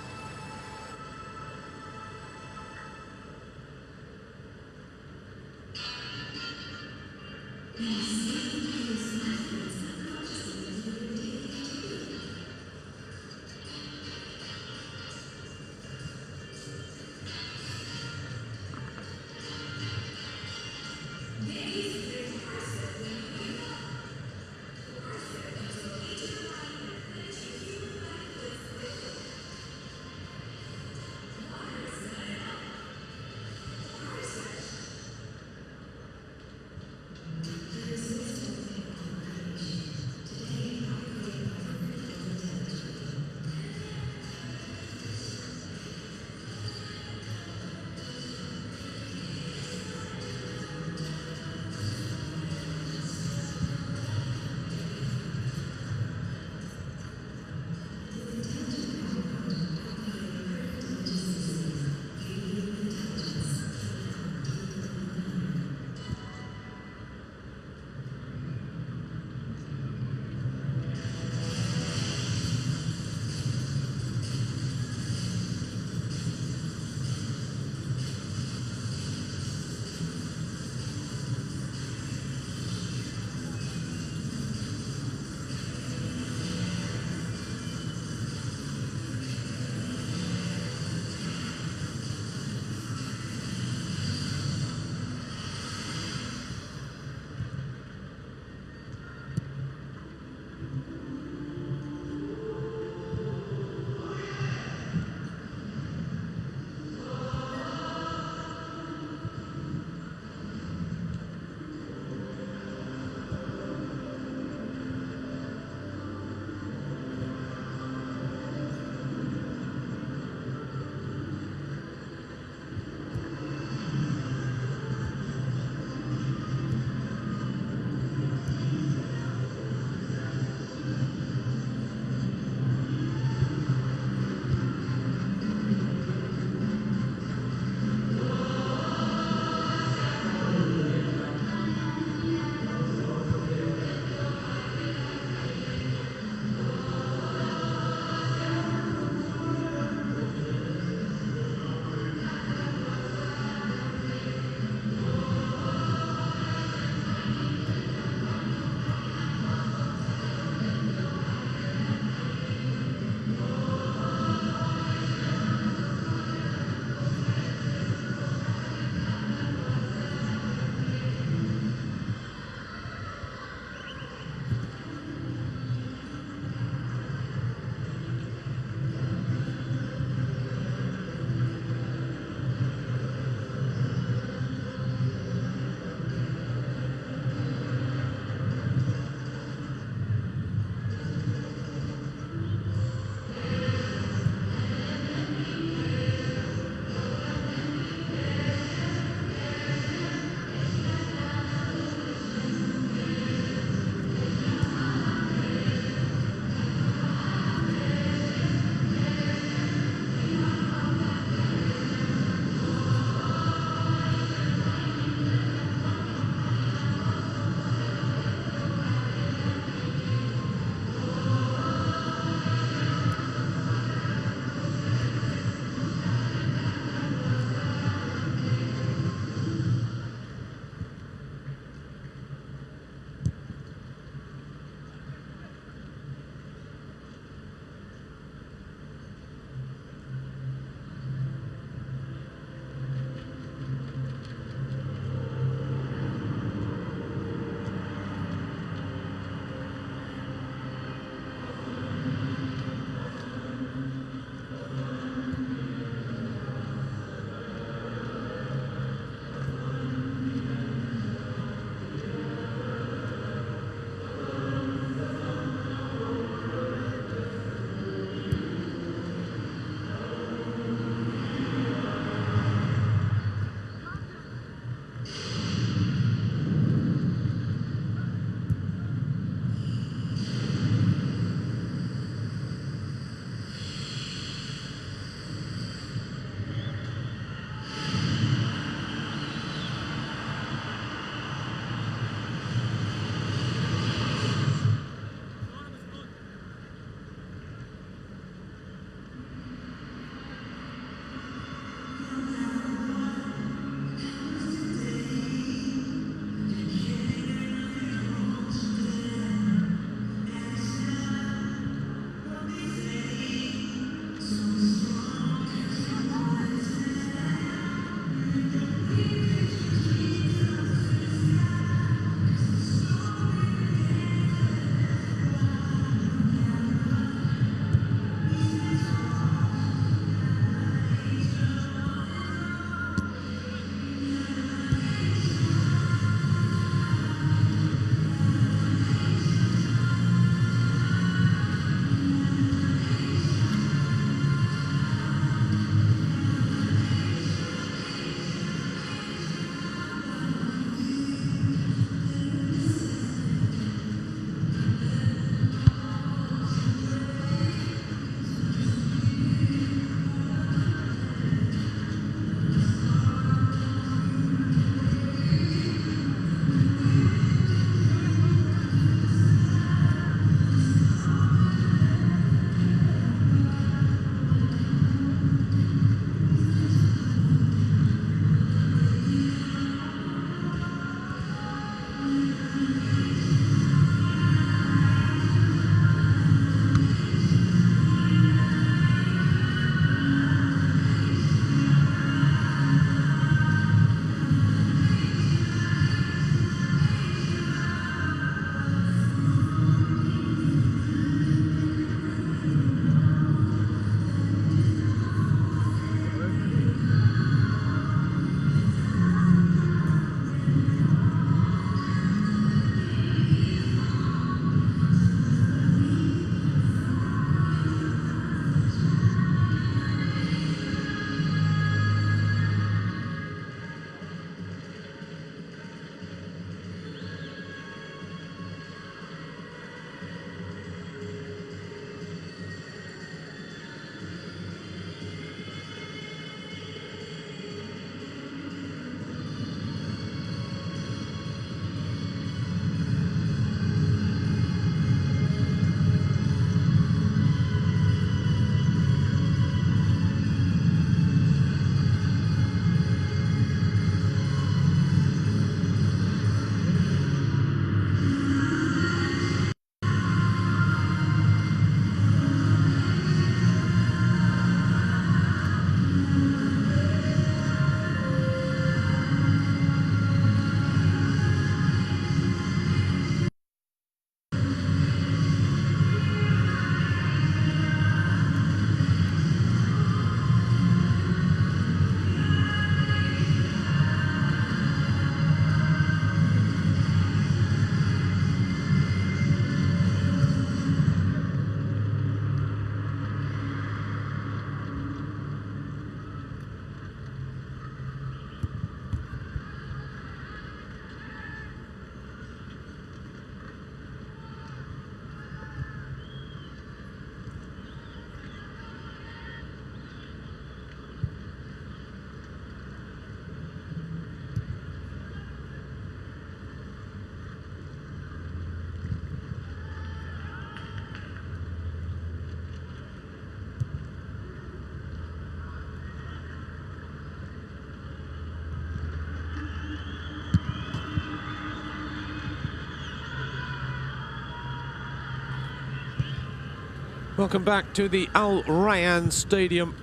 Welcome back to the Al Rayyan Stadium,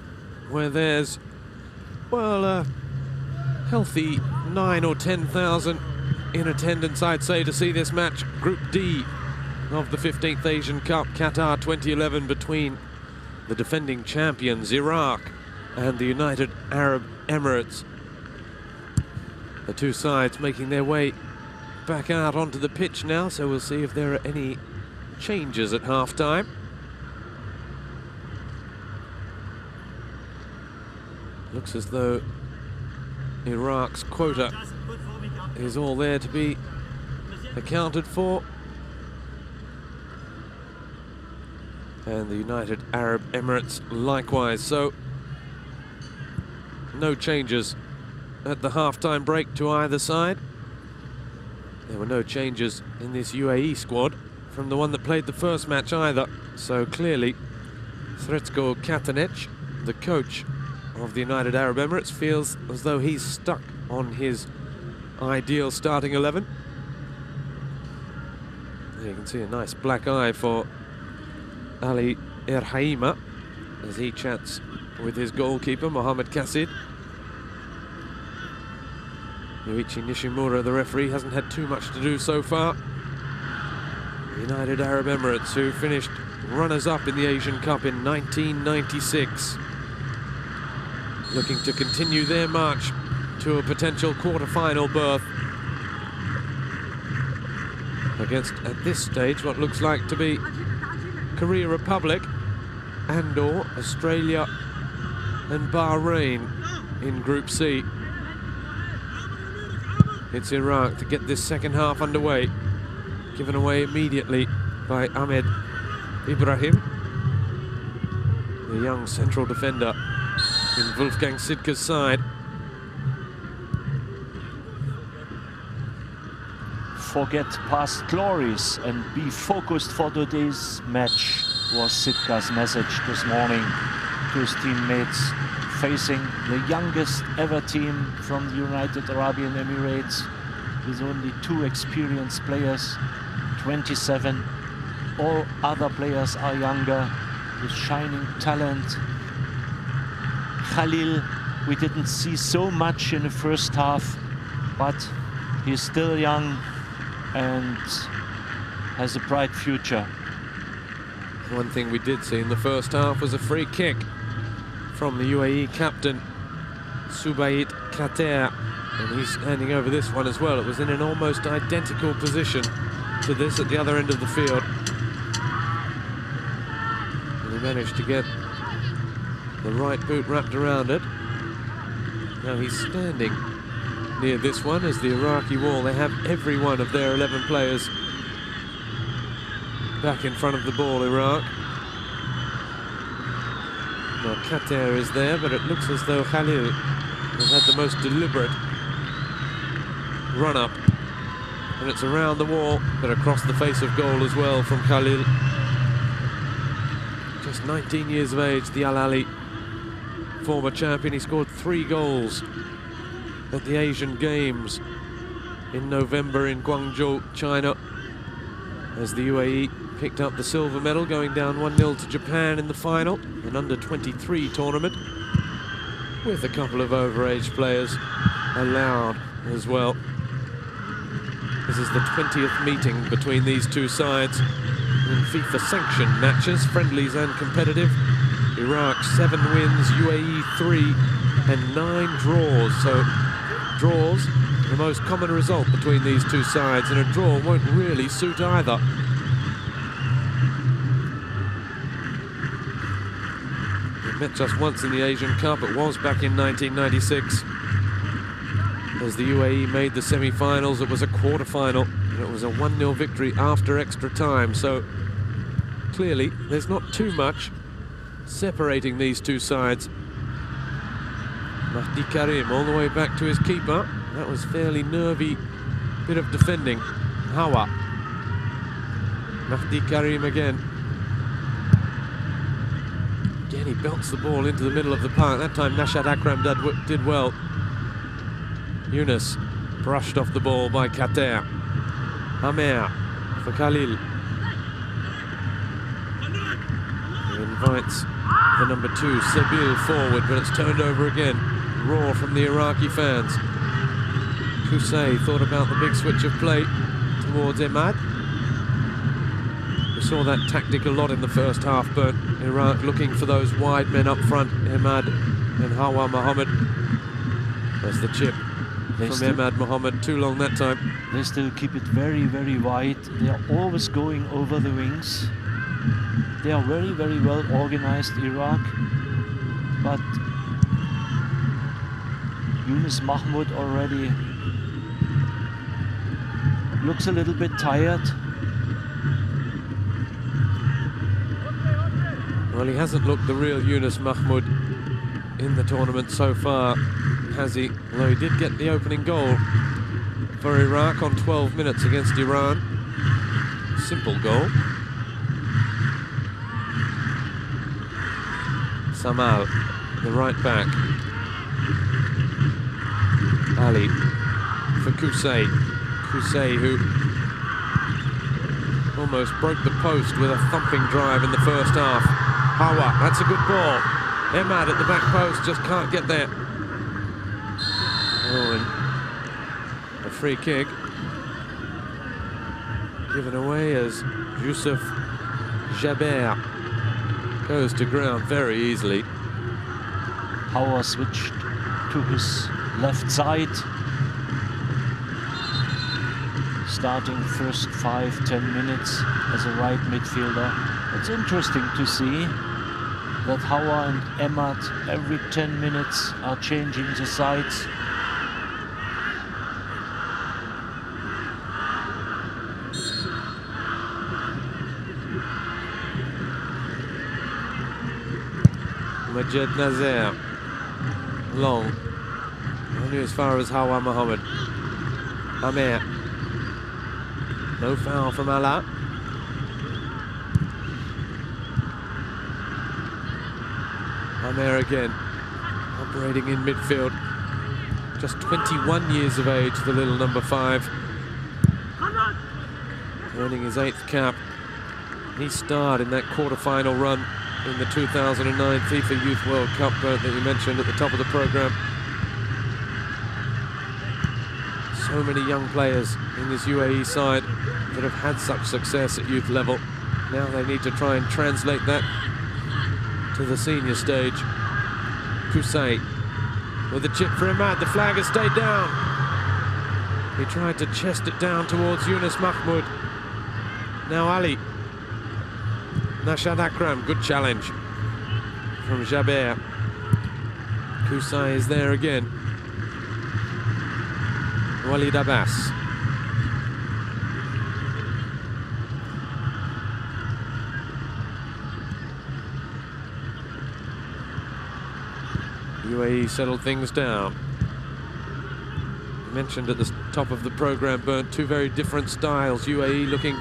where there's, well, a healthy 9 or 10,000 in attendance, I'd say, to see this match. Group D of the 15th Asian Cup, Qatar 2011, between the defending champions Iraq and the United Arab Emirates. The two sides making their way back out onto the pitch now, so we'll see if there are any changes at half-time. Looks as though Iraq's quota is all there to be accounted for. And the United Arab Emirates likewise. So no changes at the half-time break to either side. There were no changes in this UAE squad from the one that played the first match either. So clearly Sretko Katanec, the coach of the United Arab Emirates, feels as though he's stuck on his ideal starting 11. There you can see a nice black eye for Ali Erhaima as he chats with his goalkeeper Mohamed Kassid. Yuichi Nishimura, the referee, hasn't had too much to do so far. The United Arab Emirates, who finished runners-up in the Asian Cup in 1996, looking to continue their march to a potential quarter-final berth against, at this stage, what looks like to be Korea Republic and/or Australia and Bahrain in Group C. It's Iraq to get this second half underway, given away immediately by Ahmed Ibrahim, the young central defender in Wolfgang Sidke's side. Forget past glories and be focused for today's match, was Sidke's message this morning to his teammates, facing the youngest ever team from the United Arab Emirates, with only 2 experienced players, 27. All other players are younger, with shining talent. Khalil, we didn't see so much in the first half, but he's still young and has a bright future. One thing we did see in the first half was a free kick from the UAE captain, Subayit Kater, and he's handing over this one as well. It was in an almost identical position to this at the other end of the field. And he managed to get the right boot wrapped around it. Now he's standing near this one as the Iraqi wall. They have every one of their 11 players back in front of the ball, Iraq. Now Qatar is there, but it looks as though Khalil has had the most deliberate run-up. And it's around the wall, but across the face of goal as well from Khalil. Just 19 years of age, the Al Ahly former champion. He scored 3 goals at the Asian Games in November in Guangzhou, China, as the UAE picked up the silver medal, going down 1-0 to Japan in the final, an under-23 tournament, with a couple of overage players allowed as well. This is the 20th meeting between these two sides in FIFA-sanctioned matches, friendlies and competitive. Iraq 7 wins, UAE 3, and 9 draws. So draws, the most common result between these two sides, and a draw won't really suit either. They met just once in the Asian Cup. It was back in 1996. As the UAE made the semi-finals, it was a quarter-final, and it was a 1-0 victory after extra time. So clearly, there's not too much separating these two sides. Mahdi Karim all the way back to his keeper. That was fairly nervy bit of defending. Hawa. Mahdi Karim again. Again, he belts the ball into the middle of the park. That time Nashat Akram did well. Yunus brushed off the ball by Qatar. Amer for Khalil. invites the number 2, Sebil, forward, but it's turned over again. Roar from the Iraqi fans. Kusay thought about the big switch of play towards Ahmed. We saw that tactic a lot in the first half, but Iraq looking for those wide men up front, Ahmed and Hawa Mohammed. That's the chip from Ahmed Mohammed, too long that time. They still keep it very, very wide. They are always going over the wings. They are very, very well organized, Iraq. But Yunus Mahmoud already looks a little bit tired. Well, he hasn't looked the real Yunus Mahmoud in the tournament so far, has he? Although he did get the opening goal for Iraq on 12 minutes against Iran. Simple goal. Samal, the right back. Ali for Kusay. Kusay, who almost broke the post with a thumping drive in the first half. Hawa, that's a good ball. Ahmed at the back post, just can't get there. Oh, and a free kick given away as Youssef Jaber goes to ground very easily. Hawa switched to his left side, starting first 5-10 minutes as a right midfielder. It's interesting to see that Hawa and Ahmed every 10 minutes are changing the sides. Majed Nazer, long, only as far as Hawa Mohammed. Amir, no foul from Ala. Amir again, operating in midfield. Just 21 years of age, the little number 5. Earning his 8th cap. He starred in that quarter-final run in the 2009 FIFA Youth World Cup that you mentioned at the top of the program. So many young players in this UAE side that have had such success at youth level. Now they need to try and translate that to the senior stage. Kusay with a chip for Ahmed. The flag has stayed down. He tried to chest it down towards Yunus Mahmoud. Now Ali. Nashad Akram, good challenge from Jaber. Kusay is there again. Walid Abbas. UAE settled things down. Mentioned at the top of the program, Bernd, 2 very different styles. UAE looking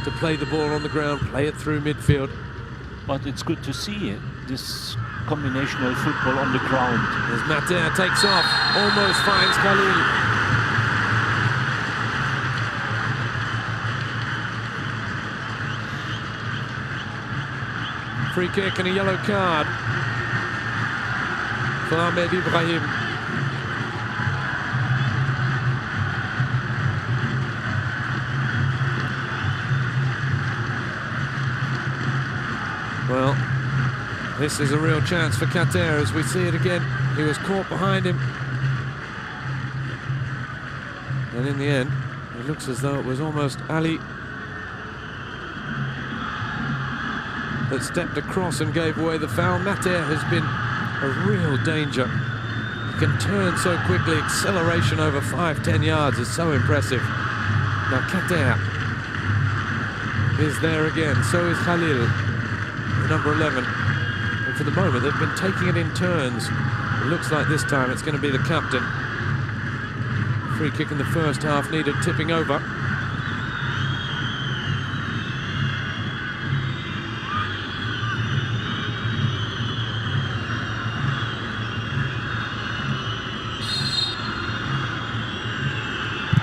to play the ball on the ground, play it through midfield. But it's good to see it, this combinational football on the ground. As Mater takes off, almost finds Khalil. Free kick and a yellow card for Ahmed Ibrahim. Well, this is a real chance for Qatar as we see it again. He was caught behind him. And in the end, it looks as though it was almost Ali that stepped across and gave away the foul. Mater has been a real danger. He can turn so quickly. Acceleration over 5-10 yards is so impressive. Now Qatar is there again. So is Khalil, number 11. And for the moment, they've been taking it in turns. It looks like this time it's going to be the captain. Free kick in the first half needed tipping over.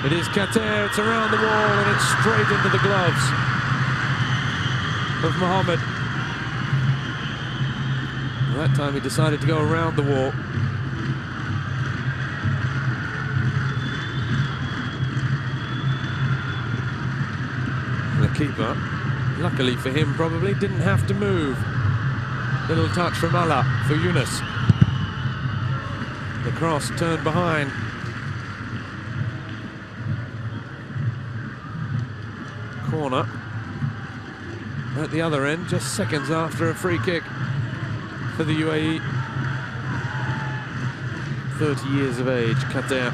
It is Qatar, it's around the wall and it's straight into the gloves of Mohammed. That time he decided to go around the wall. The keeper, luckily for him probably, didn't have to move. Little touch from Allah for Yunus. The cross turned behind. Corner at the other end, just seconds after a free kick for the UAE. 30 years of age, Qatar.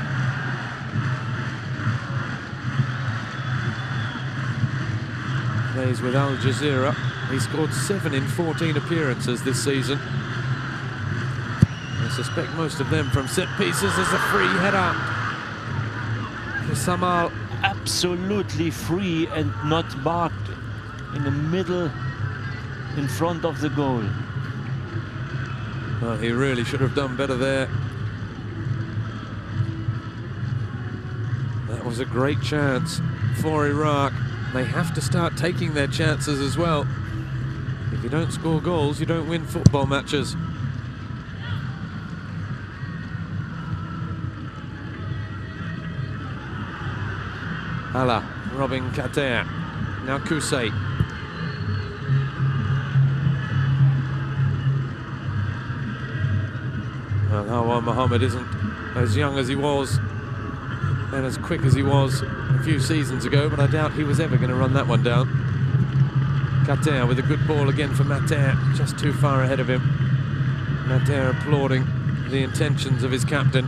Plays with Al Jazeera. He scored 7 in 14 appearances this season. I suspect most of them from set pieces. As a free header for Samal. Absolutely free and not marked, in the middle, in front of the goal. Well, he really should have done better there. That was a great chance for Iraq. They have to start taking their chances as well. If you don't score goals, you don't win football matches. Allah robbing Qatar. Now Kusay. Well, Hawa Mohammed isn't as young as he was and as quick as he was a few seasons ago, but I doubt he was ever going to run that one down. Qatar with a good ball again for Mater, just too far ahead of him. Mater applauding the intentions of his captain.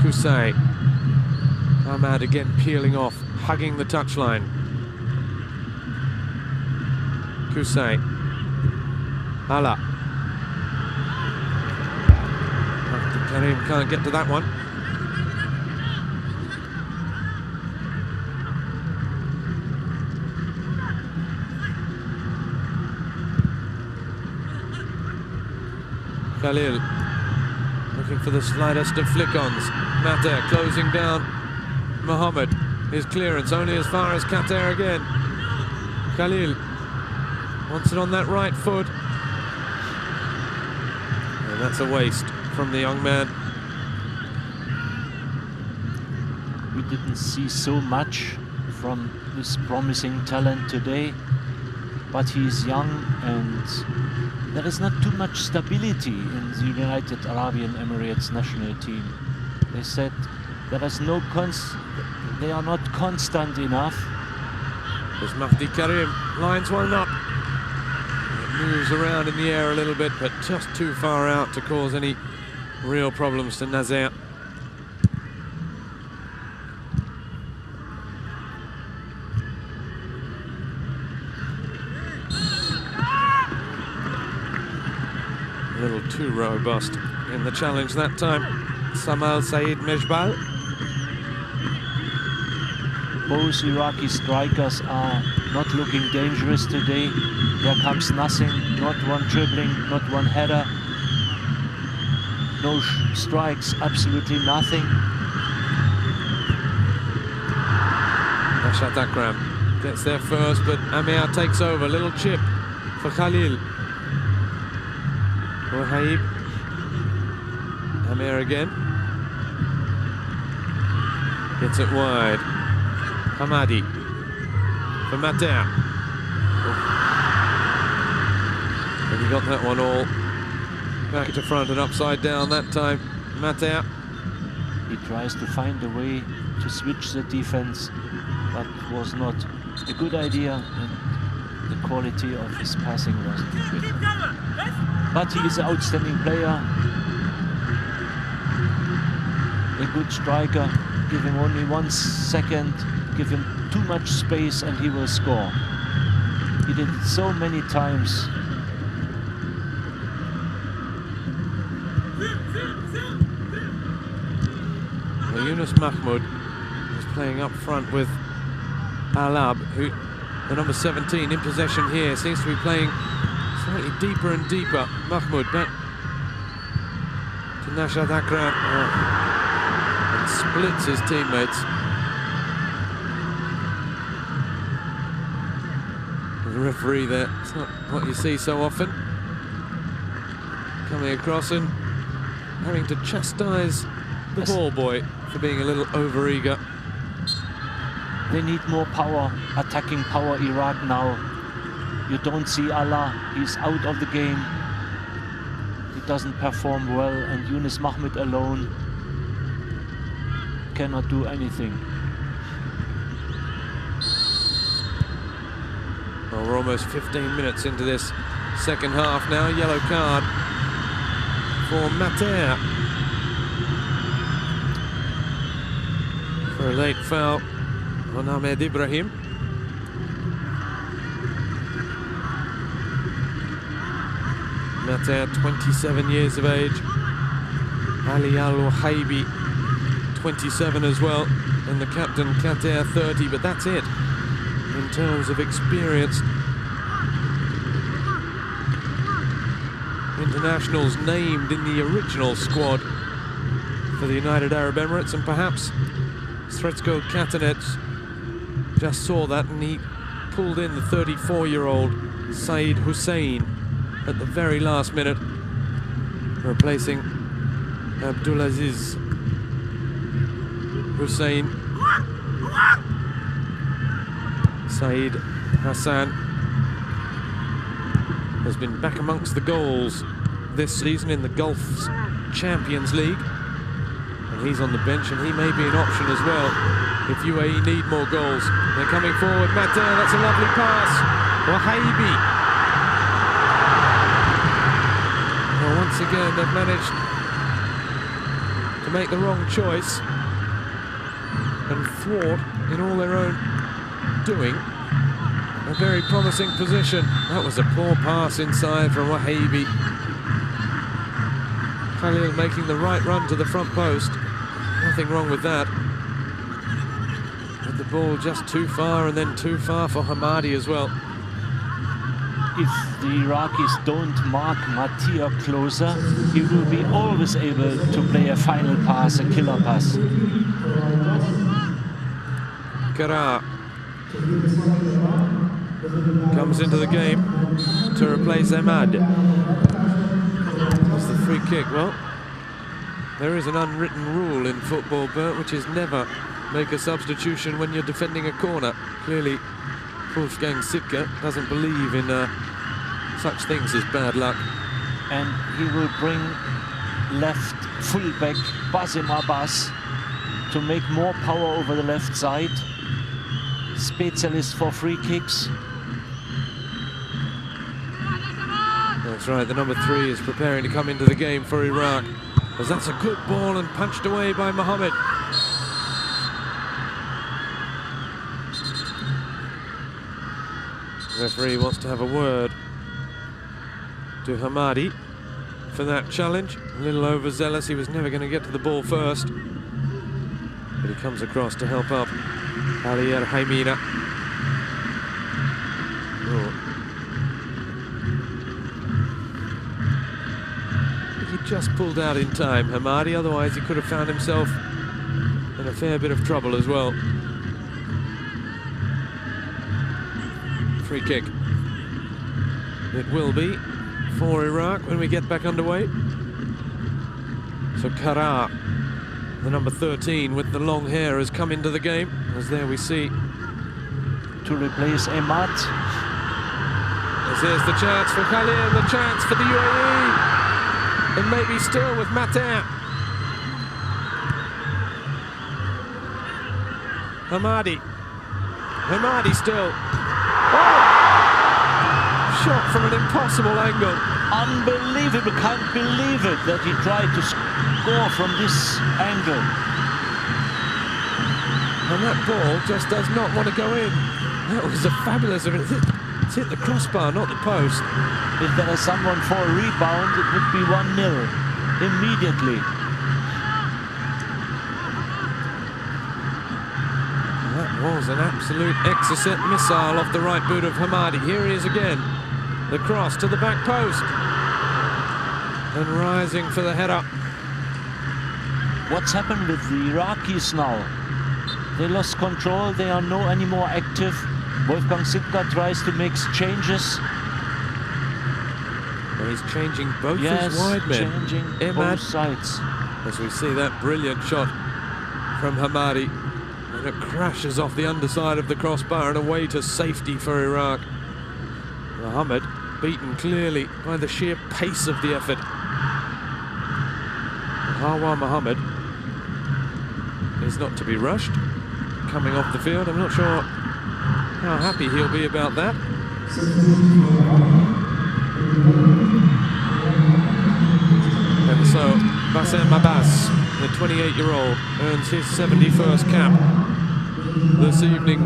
Kusay. Ahmed again peeling off, hugging the touchline. Kusay. Allah. Karim can't get to that one. Khalil looking for the slightest of flick-ons. Mater closing down Mohammed. His clearance only as far as Qatar again. Khalil wants it on that right foot. And that's a waste from the young man. We didn't see so much from this promising talent today, but he is young and there is not too much stability in the United Arab Emirates national team. They said there is no they are not constant enough. There's Mahdi Karim, lines one up. It moves around in the air a little bit, but just too far out to cause any real problems to Nazir. A little too robust in the challenge that time. Samal Saeed Mejbal. Both Iraqi strikers are not looking dangerous today. There comes nothing, not one dribbling, not one header. No strikes, absolutely nothing. Rashad Akram gets there first, but Amir takes over. Little chip for Khalil. Wahaib. Amir again. Gets it wide. Hamadi for Mater. And he got that one all back to front and upside down that time. Mater. He tries to find a way to switch the defense, but was not a good idea, and the quality of his passing wasn't good. But he is an outstanding player, a good striker. Give him only 1 second, give him too much space and he will score. He did it so many times. Well, Yunus Mahmoud is playing up front with Alab, who, the number 17 in possession here, seems to be playing slightly deeper and deeper. Mahmoud back to Rashad Akram. And splits his teammates. The referee there, it's not what you see so often. coming across and having to chastise the ball boy for being a little overeager. They need more power, attacking power, Iraq now. You don't see Allah, he's out of the game. He doesn't perform well, and Yunus Mahmoud alone cannot do anything. Well, we're almost 15 minutes into this second half now. Yellow card for Mater for a late foul on Ahmed Ibrahim. Mater, 27 years of age. Ali Al-Wahaibi, 27 as well. And the captain, Kater, 30, but that's it in terms of experienced internationals named in the original squad for the United Arab Emirates. And perhaps Sretsko Katanec just saw that and he pulled in the 34-year-old Saeed Hussein at the very last minute, replacing Abdulaziz Hussein. Saeed Hassan has been back amongst the goals this season in the Gulf Champions League, and he's on the bench, and he may be an option as well if UAE need more goals. They're coming forward. Mater, that's a lovely pass. Wahaibi. Well, once again, they've managed to make the wrong choice and thwart in all their own doing a very promising position. That was a poor pass inside from Wahaibi. Khalil making the right run to the front post. Nothing wrong with that. But the ball just too far, and then too far for Hamadi as well. If the Iraqis don't mark Matia closer, he will be always able to play a final pass, a killer pass. Kara comes into the game to replace Ahmed. That's the free kick. Well, there is an unwritten rule in football, Bert, which is never make a substitution when you're defending a corner. Clearly, Wolfgang Sitka doesn't believe in such things as bad luck. And he will bring left fullback Basim Abbas to make more power over the left side. Specialist for free kicks. That's right, the number 3 is preparing to come into the game for Iraq, as that's a good ball and punched away by Mohammed. The referee wants to have a word to Hamadi for that challenge. A little overzealous, he was never going to get to the ball first, but he comes across to help up Ali Al-Haimina. He just pulled out in time, Hamadi, otherwise he could have found himself in a fair bit of trouble as well. Free kick. It will be for Iraq when we get back underway. So Kara, the number 13 with the long hair, has come into the game, as there we see. To replace Ahmed. As here's the chance for Khalil, the chance for the UAE. And maybe still with Mater. Hamadi. Hamadi still. Oh! Shot from an impossible angle. Unbelievable, can't believe it that he tried to score from this angle. And that ball just does not want to go in. That was a fabulous... It's hit the crossbar, not the post. If there is someone for a rebound, it would be 1-0 immediately. That was an absolute exocet missile off the right boot of Hamadi. Here he is again. The cross to the back post. And rising for the header. What's happened with the Iraqis now? They lost control, they are not anymore active. Wolfgang Sitka tries to make changes. And he's changing both Yes, his wide men. changing Ahmed, both sides. as we see that brilliant shot from Hamadi. And it crashes off the underside of the crossbar and away to safety for Iraq. Ahmed beaten clearly by the sheer pace of the effort. Hawa Mohammed is not to be rushed. Coming off the field, I'm not sure how happy he'll be about that. And so Bassem Abbas, the 28-year-old, earns his 71st cap this evening.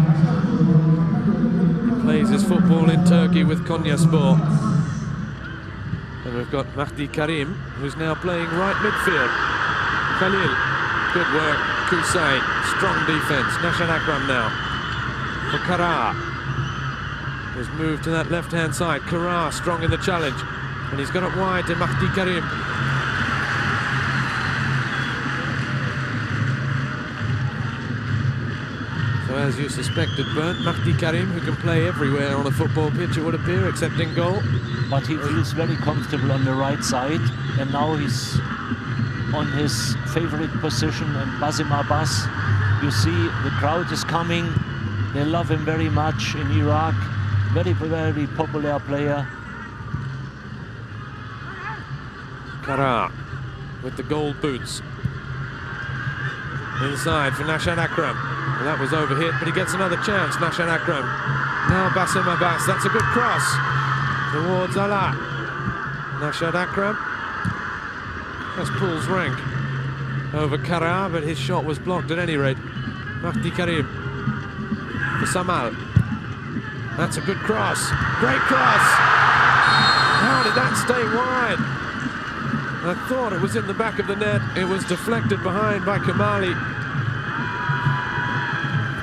He plays his football in Turkey with Konyaspor. And we've got Mahdi Karim, who's now playing right midfield. Khalil, good work. Kusai, strong defense. Nashan Akram now for Kara, who's moved to that left-hand side. Kara strong in the challenge, and he's got it wide to Mahdi Karim. So as you suspected, Bernd, Mahdi Karim, who can play everywhere on a football pitch, it would appear, except in goal. But he feels very comfortable on the right side, and now he's on his favorite position. And Bassem Abbas, you see the crowd is coming. They love him very much in Iraq. Very, very popular player. Kara with the gold boots. Inside for Nashan Akram. Well, that was overhit, but he gets another chance, Nashan Akram. Now Bassem Abbas, that's a good cross towards Allah. Nashan Akram. That's Paul's rank over Kara, but his shot was blocked at any rate. Mahdi Karim for Samal. That's a good cross. Great cross. How did that stay wide? I thought it was in the back of the net. It was deflected behind by Kamali.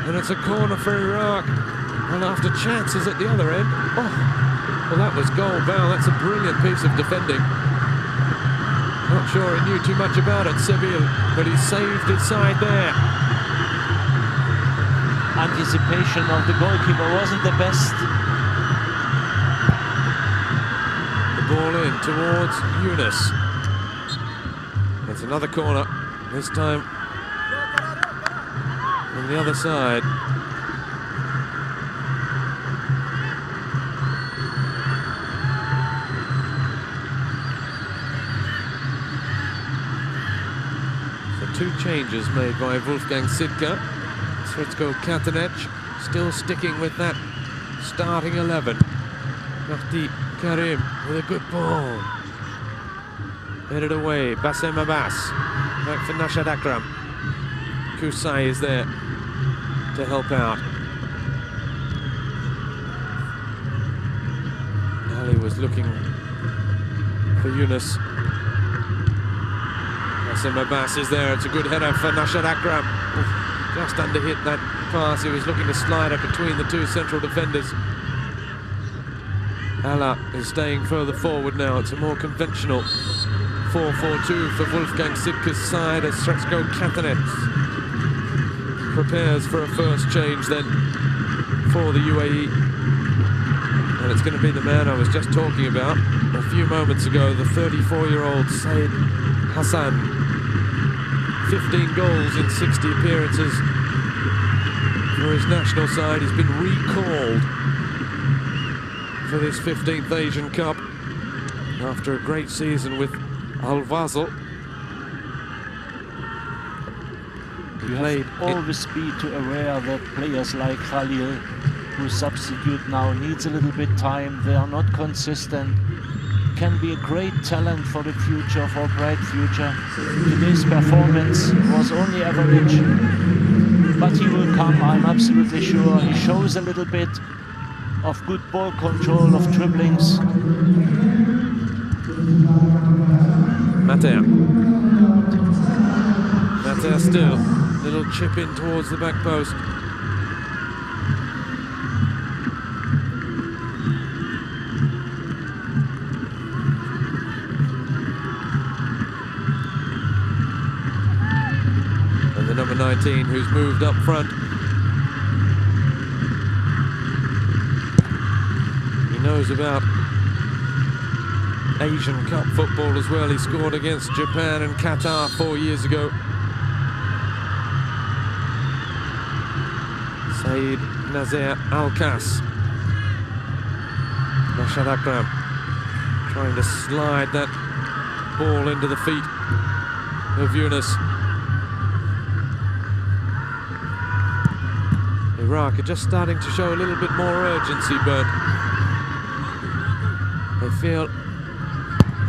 And it's a corner for Iraq. And after chances at the other end, oh, well, that was goal bound. That's a brilliant piece of defending. Not sure he knew too much about it, Seville, but he saved his side there. Anticipation of the goalkeeper wasn't the best. The ball in towards Yunus. That's another corner, this time on the other side. Two changes made by Wolfgang Sidka. Sritko Katanec still sticking with that starting 11. Mahdi Karim with a good ball. Headed away, Bassem Abbas. Back for Nashan Akram. Kusai is there to help out. Ali was looking for Yunus. Bassem Abbas is there. It's a good header for Nashan Akram. Just underhit that pass. He was looking to slide it between the two central defenders. Allah is staying further forward now. It's a more conventional 4-4-2 for Wolfgang Sidka's side as Sretsko Katanec prepares for a first change then for the UAE. And it's going to be the man I was just talking about a few moments ago, the 34-year-old Said Hassan. 15 goals in 60 appearances for his national side. He's been recalled for this 15th Asian Cup after a great season with Al-Wasl. You have always be aware that players like Khalil, who substitute now, needs a little bit time. They are not consistent. Can be a great talent for the future, for a bright future. Today's performance was only average, but he will come, I'm absolutely sure. He shows a little bit of good ball control, of dribblings. Mater still, little chip in towards the back post. And the number 19 who's moved up front. He knows about Asian Cup football as well. He scored against Japan and Qatar 4 years ago. Saeed Nazir Al-Kas. Rashad Akram trying to slide that ball into the feet of Yunus. Iraq are just starting to show a little bit more urgency, but they feel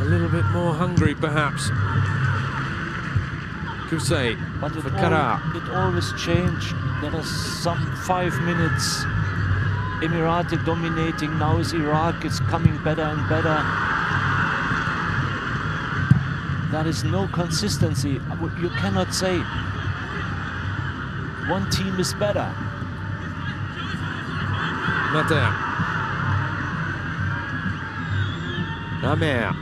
a little bit more hungry, perhaps. Kusay for Kara. It always changed. There was some 5 minutes Emirati dominating. Now is Iraq. It's coming better and better. There is no consistency. You cannot say one team is better. Mater. Amer.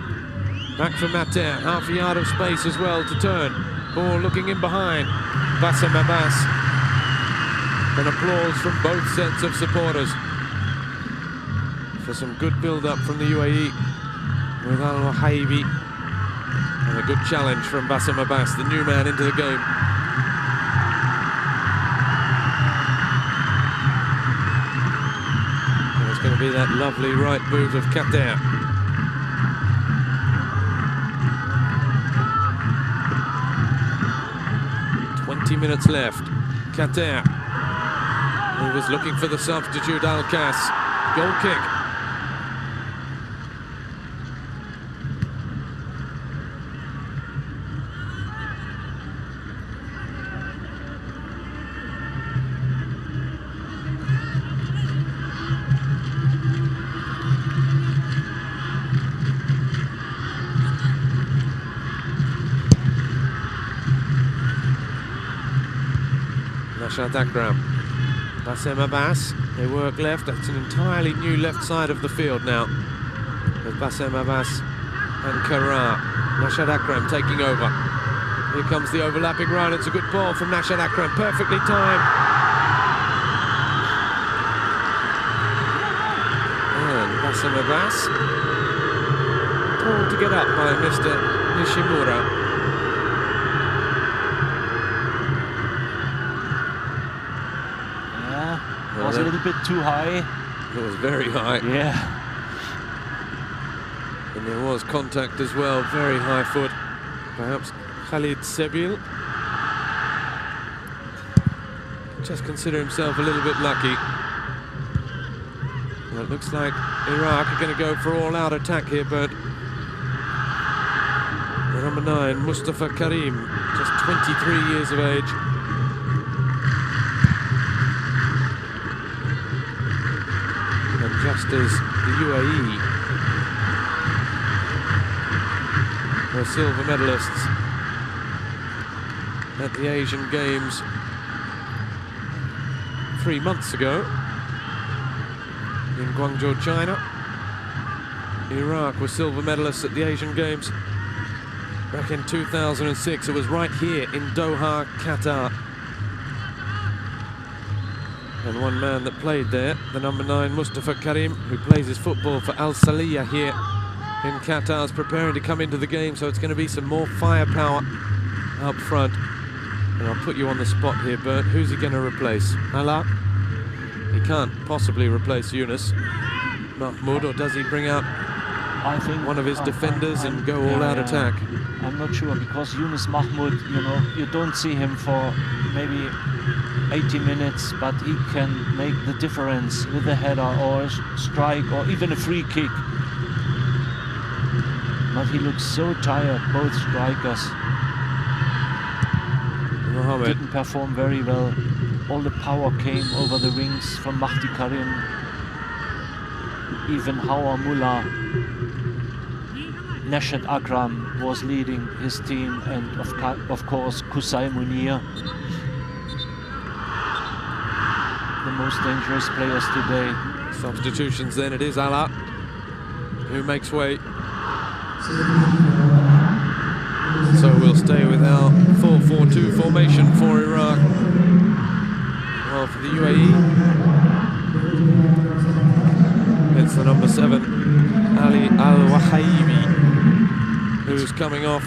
Back for Mater. Half a yard of space as well to turn. Ball looking in behind. Bassem Abbas. And applause from both sets of supporters for some good build-up from the UAE with Al-Wahaibi. And a good challenge from Bassem Abbas, the new man into the game. And it's going to be that lovely right boot of Qatar. Minutes left. Qatar, who was looking for the substitute, Al-Kas. Goal kick. Rashad Akram, Bassem Abbas, they work left. That's an entirely new left side of the field now with Bassem Abbas and Kara. Rashad Akram taking over. Here comes the overlapping run. It's a good ball from Rashad Akram, perfectly timed. And Bassem Abbas told to get up by Mr. Nishimura. It was a little bit too high. It was very high. Yeah. And there was contact as well, very high foot. Perhaps Khalid Sebil just consider himself a little bit lucky. Well, it looks like Iraq are going to go for all-out attack here, but the number 9, Mustafa Karim, just 23 years of age. Just as the UAE were silver medalists at the Asian Games 3 months ago in Guangzhou, China. Iraq were silver medalists at the Asian Games back in 2006. It was right here in Doha, Qatar. And one man that played there, the number 9, Mustafa Karim, who plays his football for Al Saliyah here in Qatar, is preparing to come into the game, so it's going to be some more firepower up front. And I'll put you on the spot here, Bert. Who's he going to replace? Allah? He can't possibly replace Yunus. Mahmoud, or does he bring out one of his defenders and go all-out attack? I'm not sure, because Yunus Mahmoud, you know, you don't see him for maybe 80 minutes, but he can make the difference with a header or a strike or even a free kick. But he looks so tired, both strikers. Mohammed didn't perform very well. All the power came over the wings from Mahdi Karim. Even Hawa Mullah. Rashad Akram was leading his team, and of course Kusay Munir. The most dangerous players today. Substitutions then, it is Allah who makes way. So we'll stay with our 4-4-2 formation for Iraq. Well, for the UAE, it's the number 7, Ali Al-Wahaibi. who's coming off.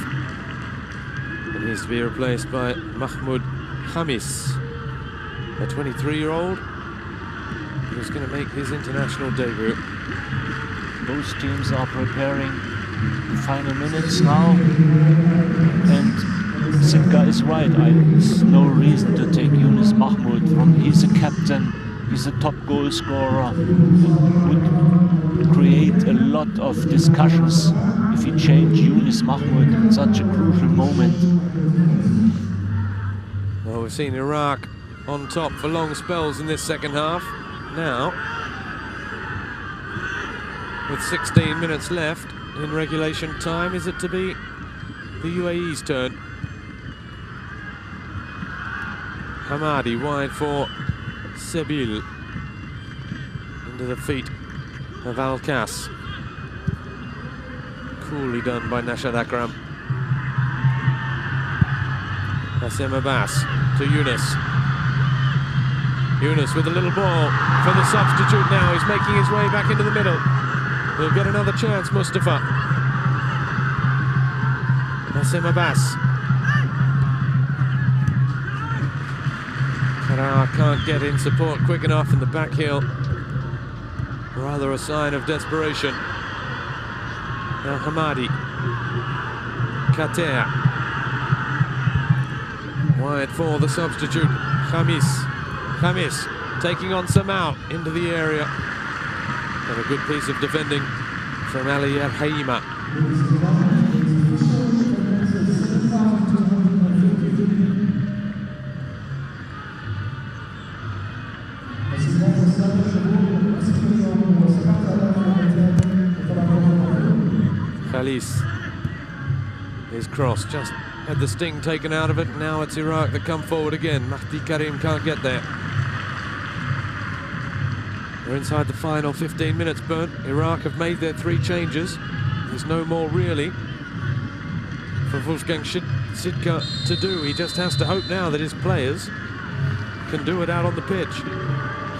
And he's to be replaced by Mahmoud Khamis, a 23-year-old who's going to make his international debut. Both teams are preparing the final minutes now, and Sitka is right. There's no reason to take Yunus Mahmoud from. He's a captain, he's a top goal scorer. Would create a lot of discussions if he changed Yunus Mahmoud in such a crucial moment. Well, we've seen Iraq on top for long spells in this second half. Now, with 16 minutes left in regulation time, is it to be the UAE's turn? Hamadi wide for Sebil. Into the feet of Al-Kas. Coolly done by Nashad Akram. Hasem Abbas to Yunus. Yunus with a little ball for the substitute now. He's making his way back into the middle. He'll get another chance, Mustafa. Hasem Abbas. Farah can't get in support quick enough in the back heel. Rather a sign of desperation. Now Hamadi. Kater. Wide for the substitute, Khamis. Khamis taking on Samau into the area. And a good piece of defending from Ali Al-Haima. Khalis. His cross just had the sting taken out of it. Now it's Iraq that come forward again. Mahdi Karim can't get there. We're inside the final 15 minutes, Bernd. Iraq have made their 3 changes. There's no more really for Wolfgang Sitka to do. He just has to hope now that his players can do it out on the pitch.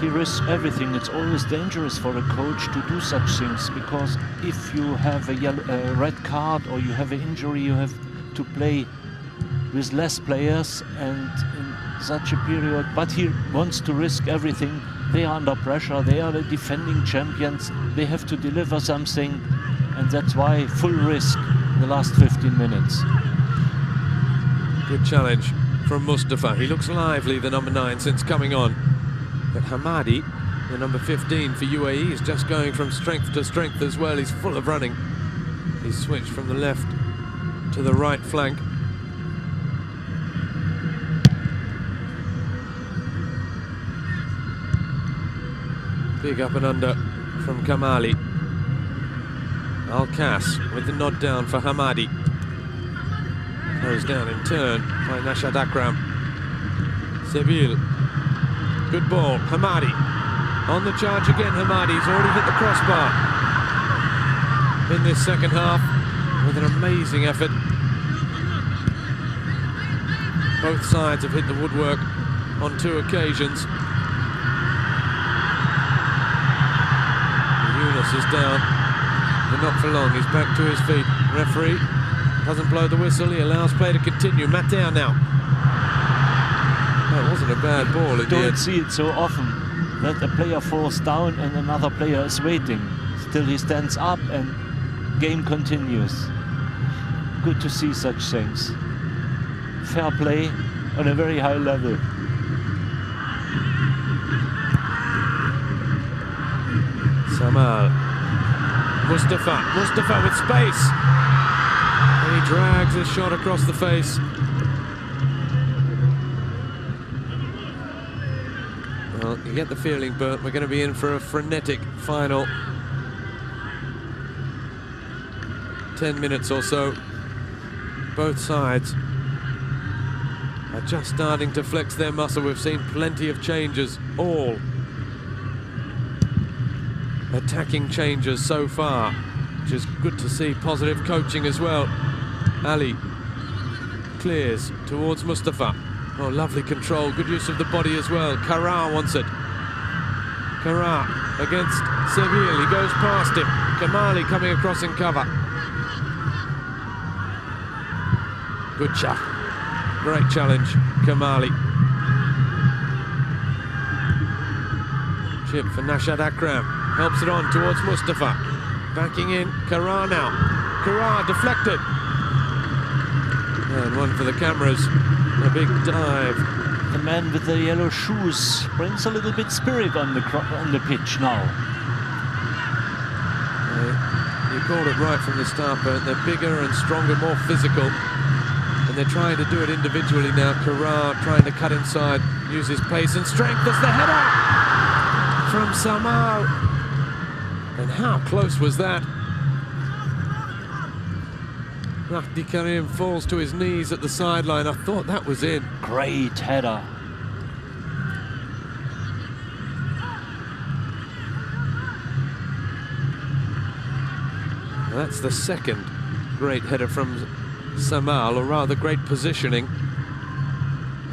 He risks everything. It's always dangerous for a coach to do such things, because if you have a red card or you have an injury, you have to play with less players and in such a period. But he wants to risk everything. They are under pressure. They are the defending champions. They have to deliver something, and that's why full risk in the last 15 minutes. Good challenge from Mustafa. He looks lively, the number 9, since coming on. But Hamadi, the number 15 for UAE, is just going from strength to strength as well. He's full of running. He's switched from the left to the right flank. Big up and under from Kamali. Al-Kas with the nod down for Hamadi. Throws down in turn by Nashad Akram. Sebil. Good ball. Hamadi. On the charge again, Hamadi. He's already hit the crossbar in this second half with an amazing effort. Both sides have hit the woodwork on 2 occasions. Yunus is down, but not for long. He's back to his feet. Referee doesn't blow the whistle. He allows play to continue. Matter now. That wasn't a bad ball in the end. Don't see it so often that a player falls down and another player is waiting. Still he stands up and game continues. Good to see such things. Fair play on a very high level. Samal. Mustafa with space. And he drags his shot across the face. Well, you get the feeling, Bert, we're going to be in for a frenetic final 10 minutes or so. Both sides are just starting to flex their muscle. We've seen plenty of changes, all attacking changes so far, which is good to see. Positive coaching as well. Ali clears towards Mustafa. Oh, lovely control, good use of the body as well. Kara wants it. Kara against Seville, he goes past him. Kamali coming across in cover. Good shot. Great challenge, Kamali. Chip for Nashad Akram. Helps it on towards Mustafa. Backing in, Kara now. Kara deflected. And one for the cameras. A big dive. The man with the yellow shoes brings a little bit spirit on the pitch now. You called it right from the start, but they're bigger and stronger, more physical. And they're trying to do it individually now. Kara trying to cut inside, use his pace and strength as the header from Samal. And how close was that? Mahdi Karim falls to his knees at the sideline. I thought that was in. Great header. That's the second great header from Samal, or rather great positioning.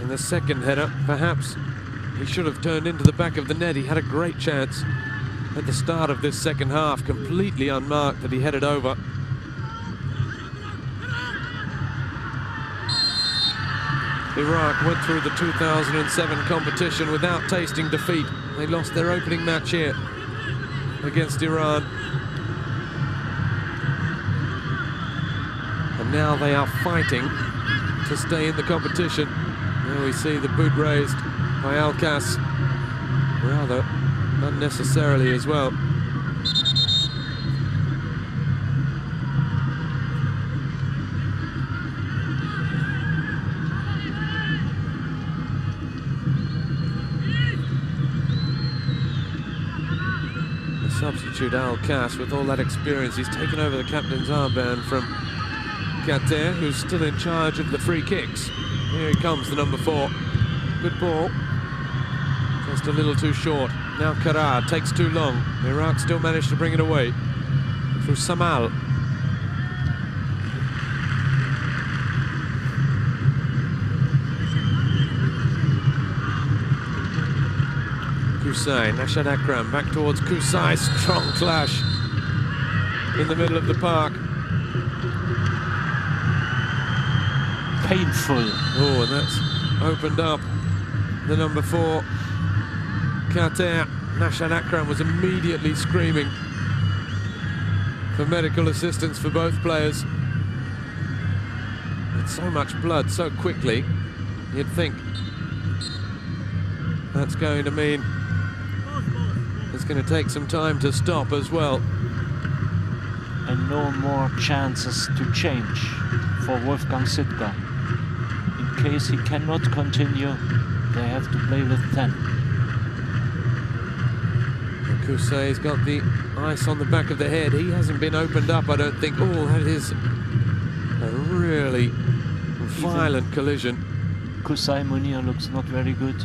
And the second header, perhaps he should have turned into the back of the net. He had a great chance at the start of this second half, completely unmarked, that he headed over. Iraq went through the 2007 competition without tasting defeat. They lost their opening match here against Iran. And now they are fighting to stay in the competition. Now we see the boot raised by Alkas, rather unnecessarily as well. The substitute Alkas, with all that experience, he's taken over the captain's armband from Kater, who's still in charge of the free kicks. Here he comes, the number 4. Good ball. Just a little too short. Now Kara takes too long. Iraq still managed to bring it away through Samal. Kusai, Nashad Akram back towards Kusai. Strong clash in the middle of the park. Painful. Oh, and that's opened up the number 4. Kater. Nashad Akram was immediately screaming for medical assistance for both players. With so much blood so quickly, you'd think that's going to mean it's going to take some time to stop as well. And no more chances to change for Wolfgang Sitka. In case he cannot continue, they have to play with 10. Kusei's got the ice on the back of the head. He hasn't been opened up, I don't think. Oh, that is a really violent collision. Kusai Munir looks not very good.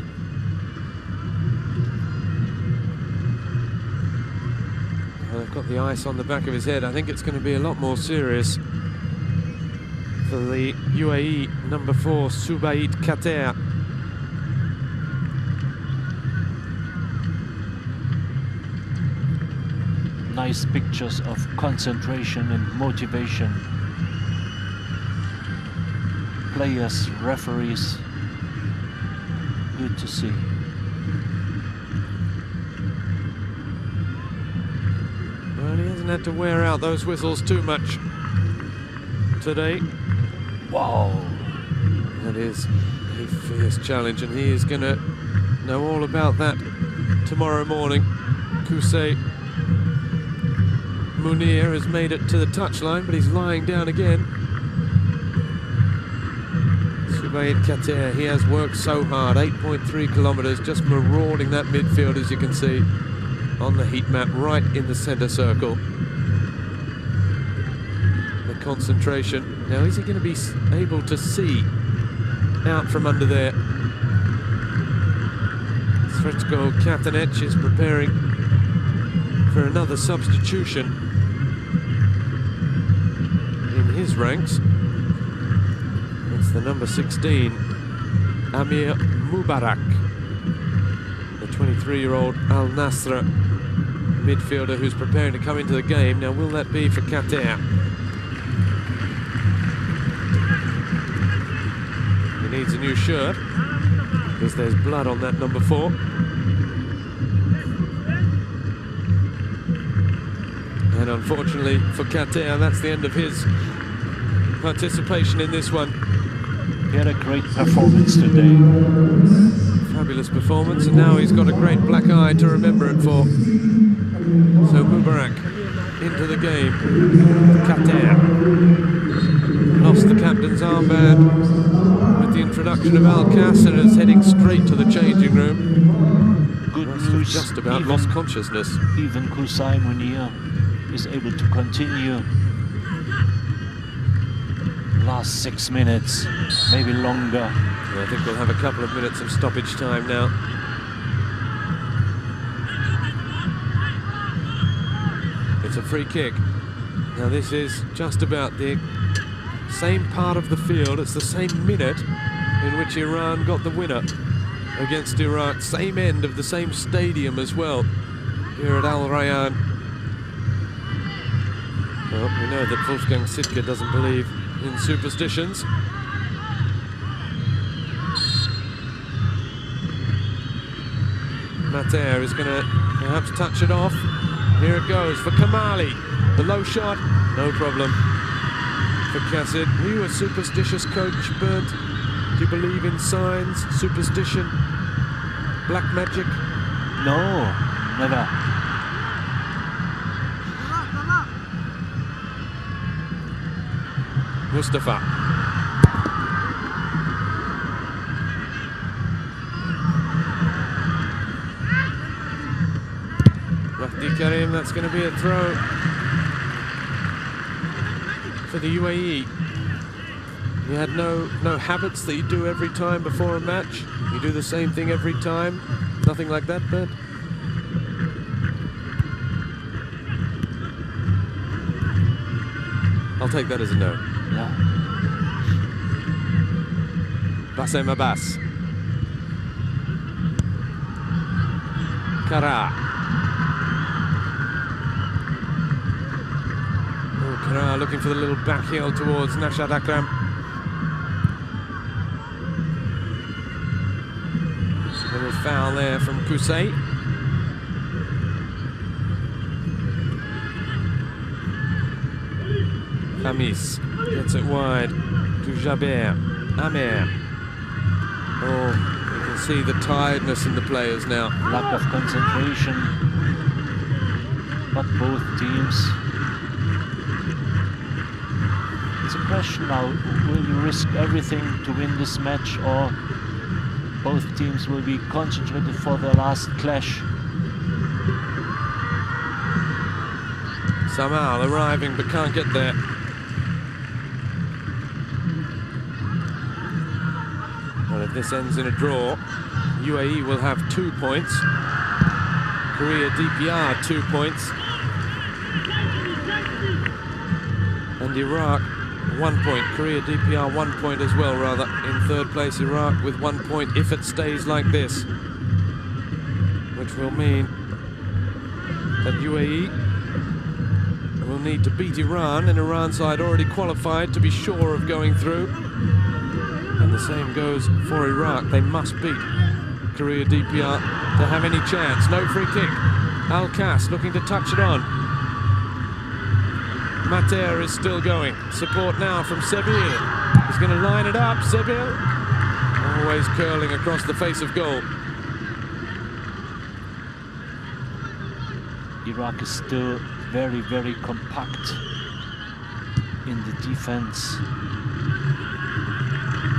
Well, they've got the ice on the back of his head. I think it's going to be a lot more serious for the UAE number 4, Subaid Kater. Nice pictures of concentration and motivation. Players, referees, good to see. Well, he hasn't had to wear out those whistles too much today. Wow. That is a fierce challenge, and he is going to know all about that tomorrow morning. Kusei Munir has made it to the touchline, but he's lying down again. Subaid Kater, he has worked so hard, 8.3 kilometers, just marauding that midfield, as you can see on the heat map, right in the center circle. The concentration. Now, is he going to be able to see out from under there? Svetko Katanec is preparing for another substitution in his ranks. It's the number 16, Amir Mubarak, the 23-year-old Al Nasr midfielder who's preparing to come into the game. Now, will that be for Kater? needs a new shirt because there's blood on that number 4. And unfortunately for Kater, that's the end of his participation in this one. He had a great performance today. Fabulous performance, and now he's got a great black eye to remember it for. So Mubarak into the game. Kater lost the captain's armband with the introduction of Al-Kass and is heading straight to the changing room. Good news. Just about lost consciousness. Even Kusai Munir is able to continue. Last 6 minutes, maybe longer. I think we'll have a couple of minutes of stoppage time now. It's a free kick. Now this is just about the same part of the field. It's the same minute in which Iran got the winner against Iraq. Same end of the same stadium as well here at Al Rayyan. Well, we know that Wolfgang Sittke doesn't believe in superstitions. Mater is going to perhaps touch it off. Here it goes for Kamali. The low shot, no problem for Kassid. Were you a superstitious coach, Bernd? Do you believe in signs, superstition, black magic? No, never. Mustafa. Mahdi Karim, that's going to be a throw for the UAE. You had no habits that you do every time before a match? You do the same thing every time? Nothing like that, Bert? I'll take that as a no. Yeah. Bassem Abbas. Kara. Oh, Kara looking for the little back heel towards Nashad Akram. A little foul there from Kusai. Hamis gets it wide to Jaber. Amer. Oh, you can see the tiredness in the players now. Lack of concentration, but both teams. It's a question now, will you risk everything to win this match, or both teams will be concentrated for their last clash? Samal arriving but can't get there. Well, if this ends in a draw, UAE will have 2 points. Korea DPR 2 points. And Iraq 1 point. Korea DPR 1 point as well, rather. In third place, Iraq with 1 point if it stays like this. Which will mean that UAE will need to beat Iran, and Iran side already qualified to be sure of going through. And the same goes for Iraq. They must beat Korea DPR to have any chance. No free kick. Al-Kass looking to touch it on. Mater is still going. Support now from Sebil. He's going to line it up. Sebil always curling across the face of goal. Iraq is still very, very compact in the defense.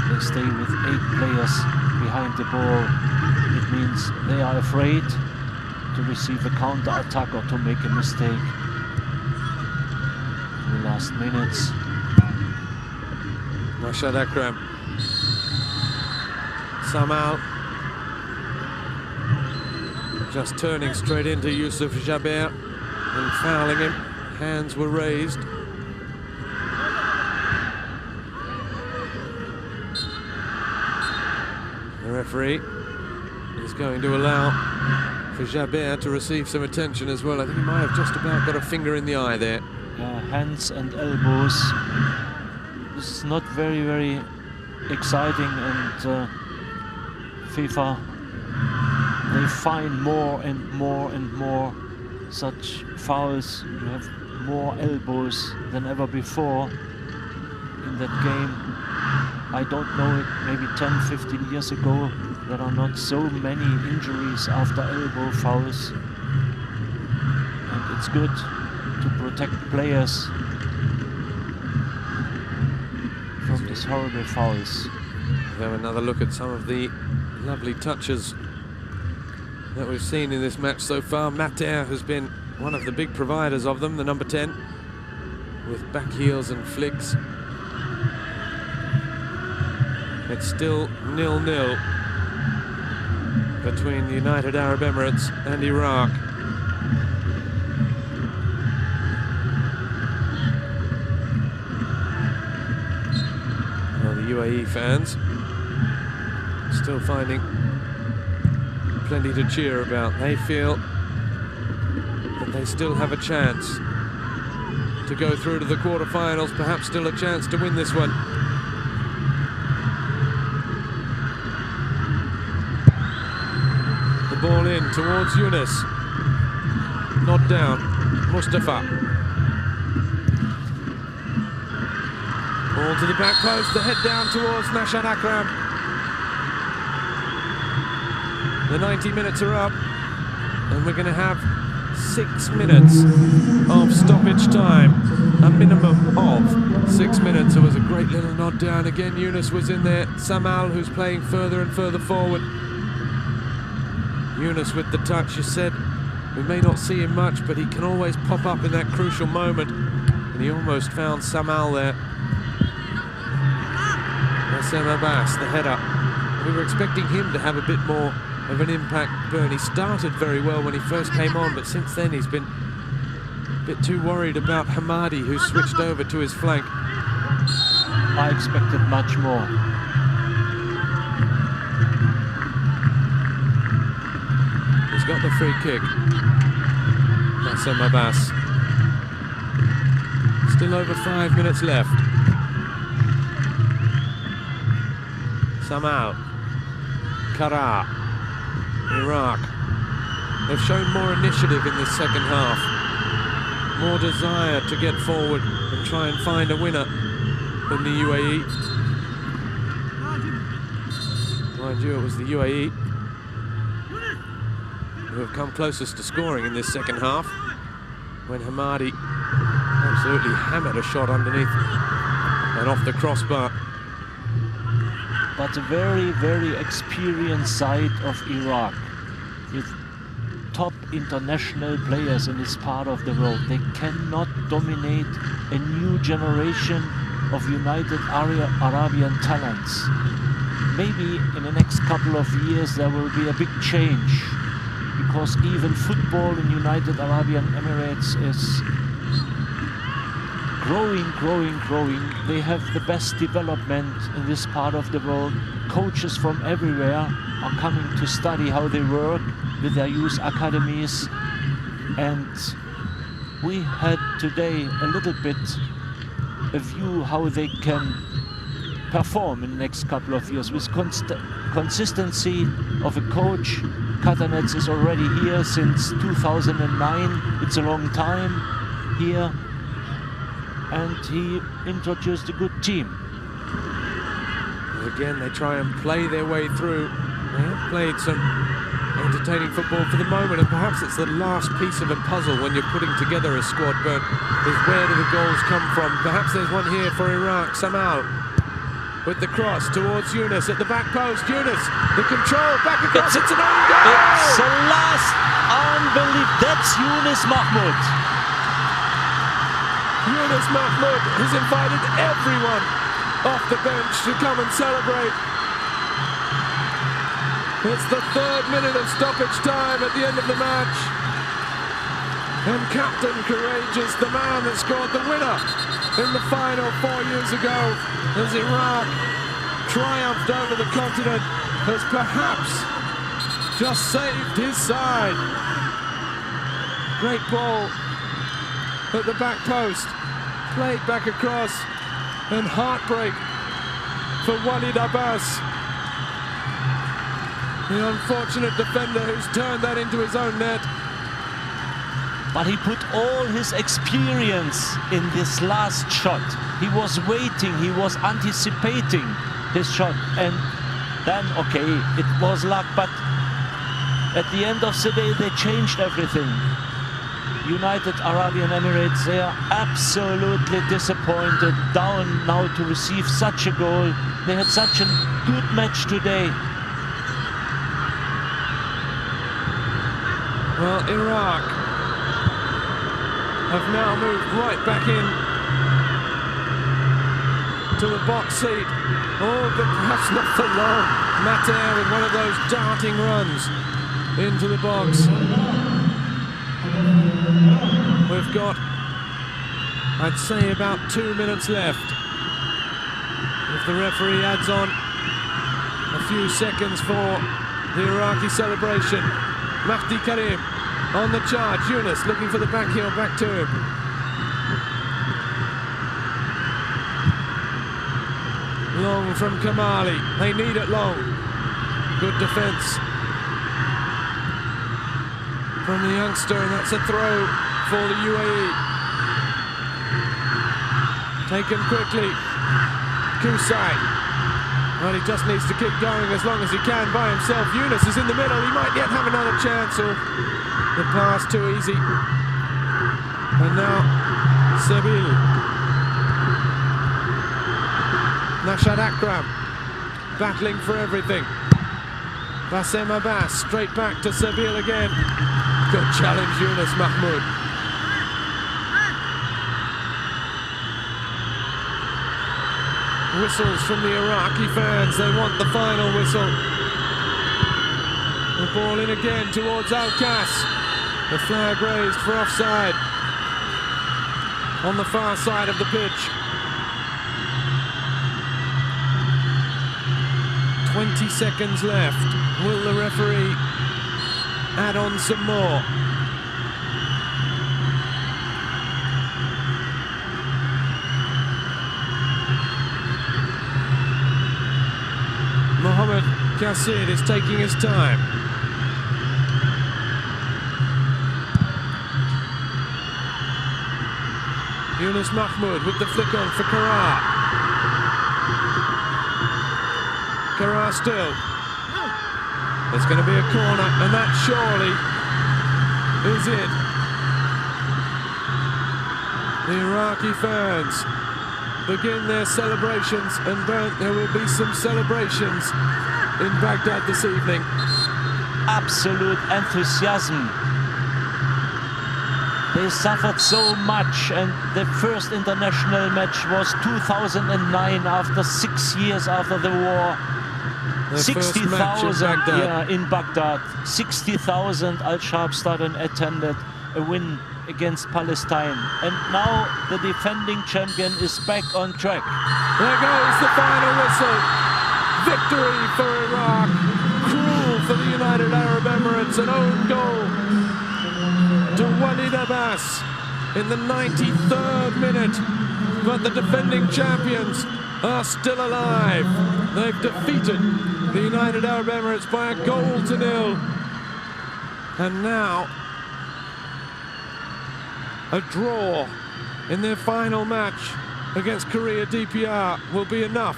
They stay with 8 players behind the ball. It means they are afraid to receive a counter-attack or to make a mistake in the last minutes. Rashad Akram. Samal. Just turning straight into Yusuf Jaber and fouling him. Hands were raised. The referee is going to allow for Jaber to receive some attention as well. I think he might have just about got a finger in the eye there. Hands and elbows. This is not very, very exciting, and FIFA, they find more and more and more such fouls. You have more elbows than ever before in that game. I don't know it, maybe 10, 15 years ago, there are not so many injuries after elbow fouls. And it's good to protect players from these horrible fouls. We have another look at some of the lovely touches that we've seen in this match so far. Mater has been one of the big providers of them, the number 10, with back heels and flicks. It's still 0-0 between the United Arab Emirates and Iraq. Well, the UAE fans still finding plenty to cheer about. They feel that they still have a chance to go through to the quarterfinals, perhaps still a chance to win this one. The ball in towards Yunus. Not down. Mustafa. Ball to the back post, the head down towards Nashan Akram. The 90 minutes are up, and we're going to have 6 minutes of stoppage time, a minimum of 6 minutes. There was a great little nod down again. Yunus was in there. Samal, who's playing further and further forward. Yunus with the touch. You said we may not see him much, but he can always pop up in that crucial moment, and he almost found Samal there. Sam Abbas, the header. We were expecting him to have a bit more of an impact. He started very well when he first came on, but since then he's been a bit too worried about Hamadi, who switched over to his flank. I expected much more. He's got the free kick. Sam Abbas. Still over 5 minutes left. Samal. Kara. Iraq. They've shown more initiative in this second half. More desire to get forward and try and find a winner than the UAE. Mind you, it was the UAE who have come closest to scoring in this second half, when Hamadi absolutely hammered a shot underneath and off the crossbar. But a very, very experienced side of Iraq, with top international players in this part of the world. They cannot dominate a new generation of United Arabian talents. Maybe in the next couple of years there will be a big change, because even football in United Arabian Emirates is growing. They have the best development in this part of the world. Coaches from everywhere are coming to study how they work with their youth academies. And we had today a little bit a view how they can perform in the next couple of years with consistency of a coach. Katanets is already here since 2009. It's a long time here. And he introduced a good team. Again, they try and play their way through. They have played some entertaining football for the moment, and perhaps it's the last piece of a puzzle when you're putting together a squad, but is where do the goals come from? Perhaps there's one here for Iraq. Samal with the cross towards Yunus at the back post. Yunus, the control, back across, it's an own goal! It's the last unbelievable. That's Yunus Mahmoud. Yunus Mahmoud has invited everyone off the bench to come and celebrate. It's the 3rd minute of stoppage time at the end of the match. And Captain Courageous, the man that scored the winner in the final 4 years ago, as Iraq triumphed over the continent, has perhaps just saved his side. Great ball at the back post, played back across, and heartbreak for Walid Abbas. The unfortunate defender who's turned that into his own net. But he put all his experience in this last shot. He was waiting, he was anticipating his shot, and then, okay, it was luck, but at the end of the day, they changed everything. United Arab Emirates, they are absolutely disappointed, down now to receive such a goal. They had such a good match today. Well, Iraq have now moved right back in to the box seat. Oh, but perhaps not for long. Mater with one of those darting runs into the box. We've got, I'd say, about 2 minutes left. If the referee adds on a few seconds for the Iraqi celebration. Mahdi Karim on the charge. Yunus looking for the back heel, back to him. Long from Kamali. They need it long. Good defence from the youngster, and that's a throw for the UAE. Taken quickly. Kusai. Well, he just needs to keep going as long as he can by himself. Yunus is in the middle. He might yet have another chance, or the pass too easy. And now Seville. Nashad Akram battling for everything. Bassem Abbas straight back to Seville again. Good challenge, Yunus Mahmoud. Whistles from the Iraqi fans. They want the final whistle. The ball in again towards Al-Kas. The flag raised for offside on the far side of the pitch. 20 seconds left. Will the referee add on some more? Mohamed Kassid is taking his time. Yunus Mahmoud with the flick on for Karar. Karar still. There's going to be a corner, and that surely is it. The Iraqi fans begin their celebrations, and there will be some celebrations in Baghdad this evening. Absolute enthusiasm. They suffered so much, and the first international match was 2009, after 6 years after the war. 60,000 in Baghdad. 60,000 Al-Shab Stadium attended a win against Palestine, and now the defending champion is back on track. There goes the final whistle. Victory for Iraq. Cruel for the United Arab Emirates. An own goal to Walid Abbas in the 93rd minute. But the defending champions are still alive. They've defeated the United Arab Emirates by a goal to nil. And now a draw in their final match against Korea DPR will be enough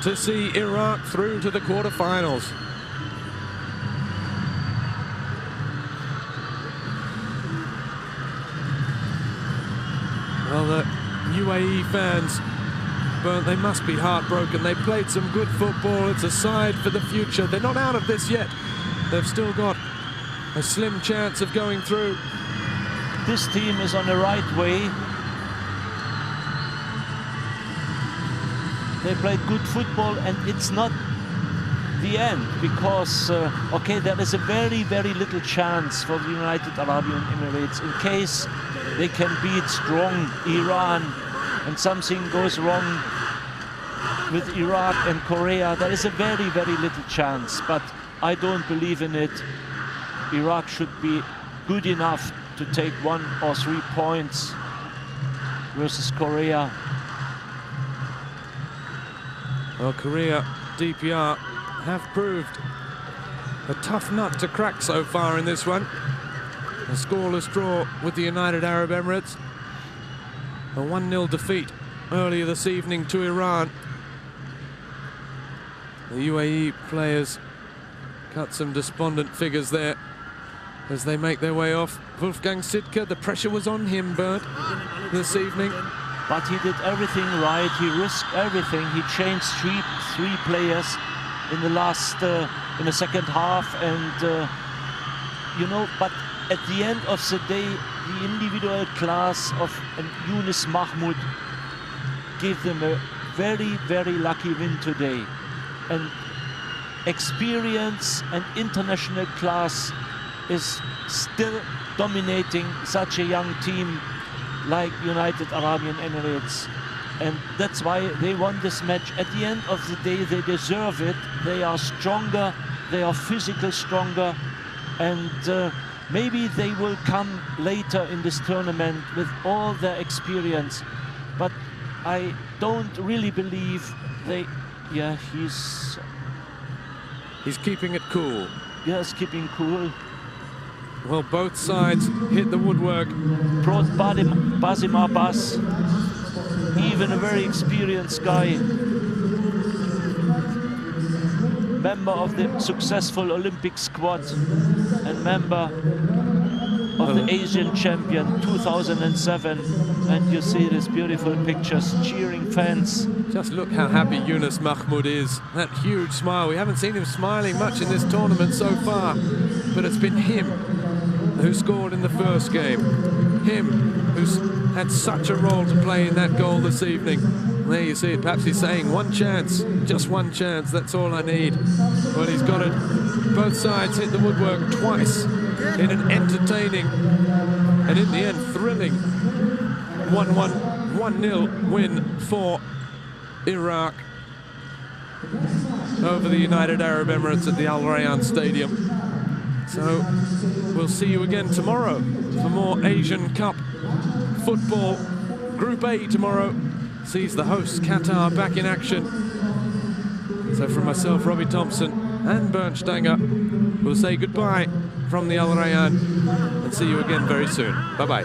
to see Iraq through to the quarterfinals. Well, the UAE fans, but they must be heartbroken. They played some good football. It's a side for the future. They're not out of this yet. They've still got a slim chance of going through. This team is on the right way. They played good football, and it's not the end, because okay, there is a very, very little chance for the United Arab Emirates in case they can beat strong Iran and something goes wrong with Iraq and Korea. There is a very, very little chance, but I don't believe in it. Iraq should be good enough to take 1 or 3 points versus Korea. Well, Korea, DPR have proved a tough nut to crack so far in this one. A scoreless draw with the United Arab Emirates. A 1-0 defeat earlier this evening to Iran. The UAE players cut some despondent figures there as they make their way off. Wolfgang Sittke, the pressure was on him, Bernd, this evening. But he did everything right. He risked everything. He changed three players in the second half, and you know. But at the end of the day, the individual class of Yunus Mahmoud gave them a very, very lucky win today. And experience and international class is still dominating such a young team like United Arab Emirates, and that's why they won this match. At the end of the day, they deserve it. They are stronger, they are physically stronger, and maybe they will come later in this tournament with all their experience, but I don't really believe they... Yeah, he's keeping it cool. Yes, keeping cool. Well, both sides hit the woodwork. Brought Basim Abbas, even a very experienced guy, member of the successful Olympic squad and member of the Asian champion 2007. And you see these beautiful pictures, cheering fans. Just look how happy Yunus Mahmoud is. That huge smile. We haven't seen him smiling much in this tournament so far, but it's been him who scored in the first game. Him who's had such a role to play in that goal this evening. There you see it. Perhaps he's saying one chance, just one chance, that's all I need. Well, he's got it. Both sides hit the woodwork twice in an entertaining and in the end thrilling 1-0 win for Iraq over the United Arab Emirates at the Al Rayyan Stadium. So we'll see you again tomorrow for more Asian Cup football. Group A tomorrow sees the hosts Qatar back in action. So from myself, Robbie Thompson and Bernd Stenger, we'll say goodbye from the Al Rayyan and see you again very soon. Bye-bye.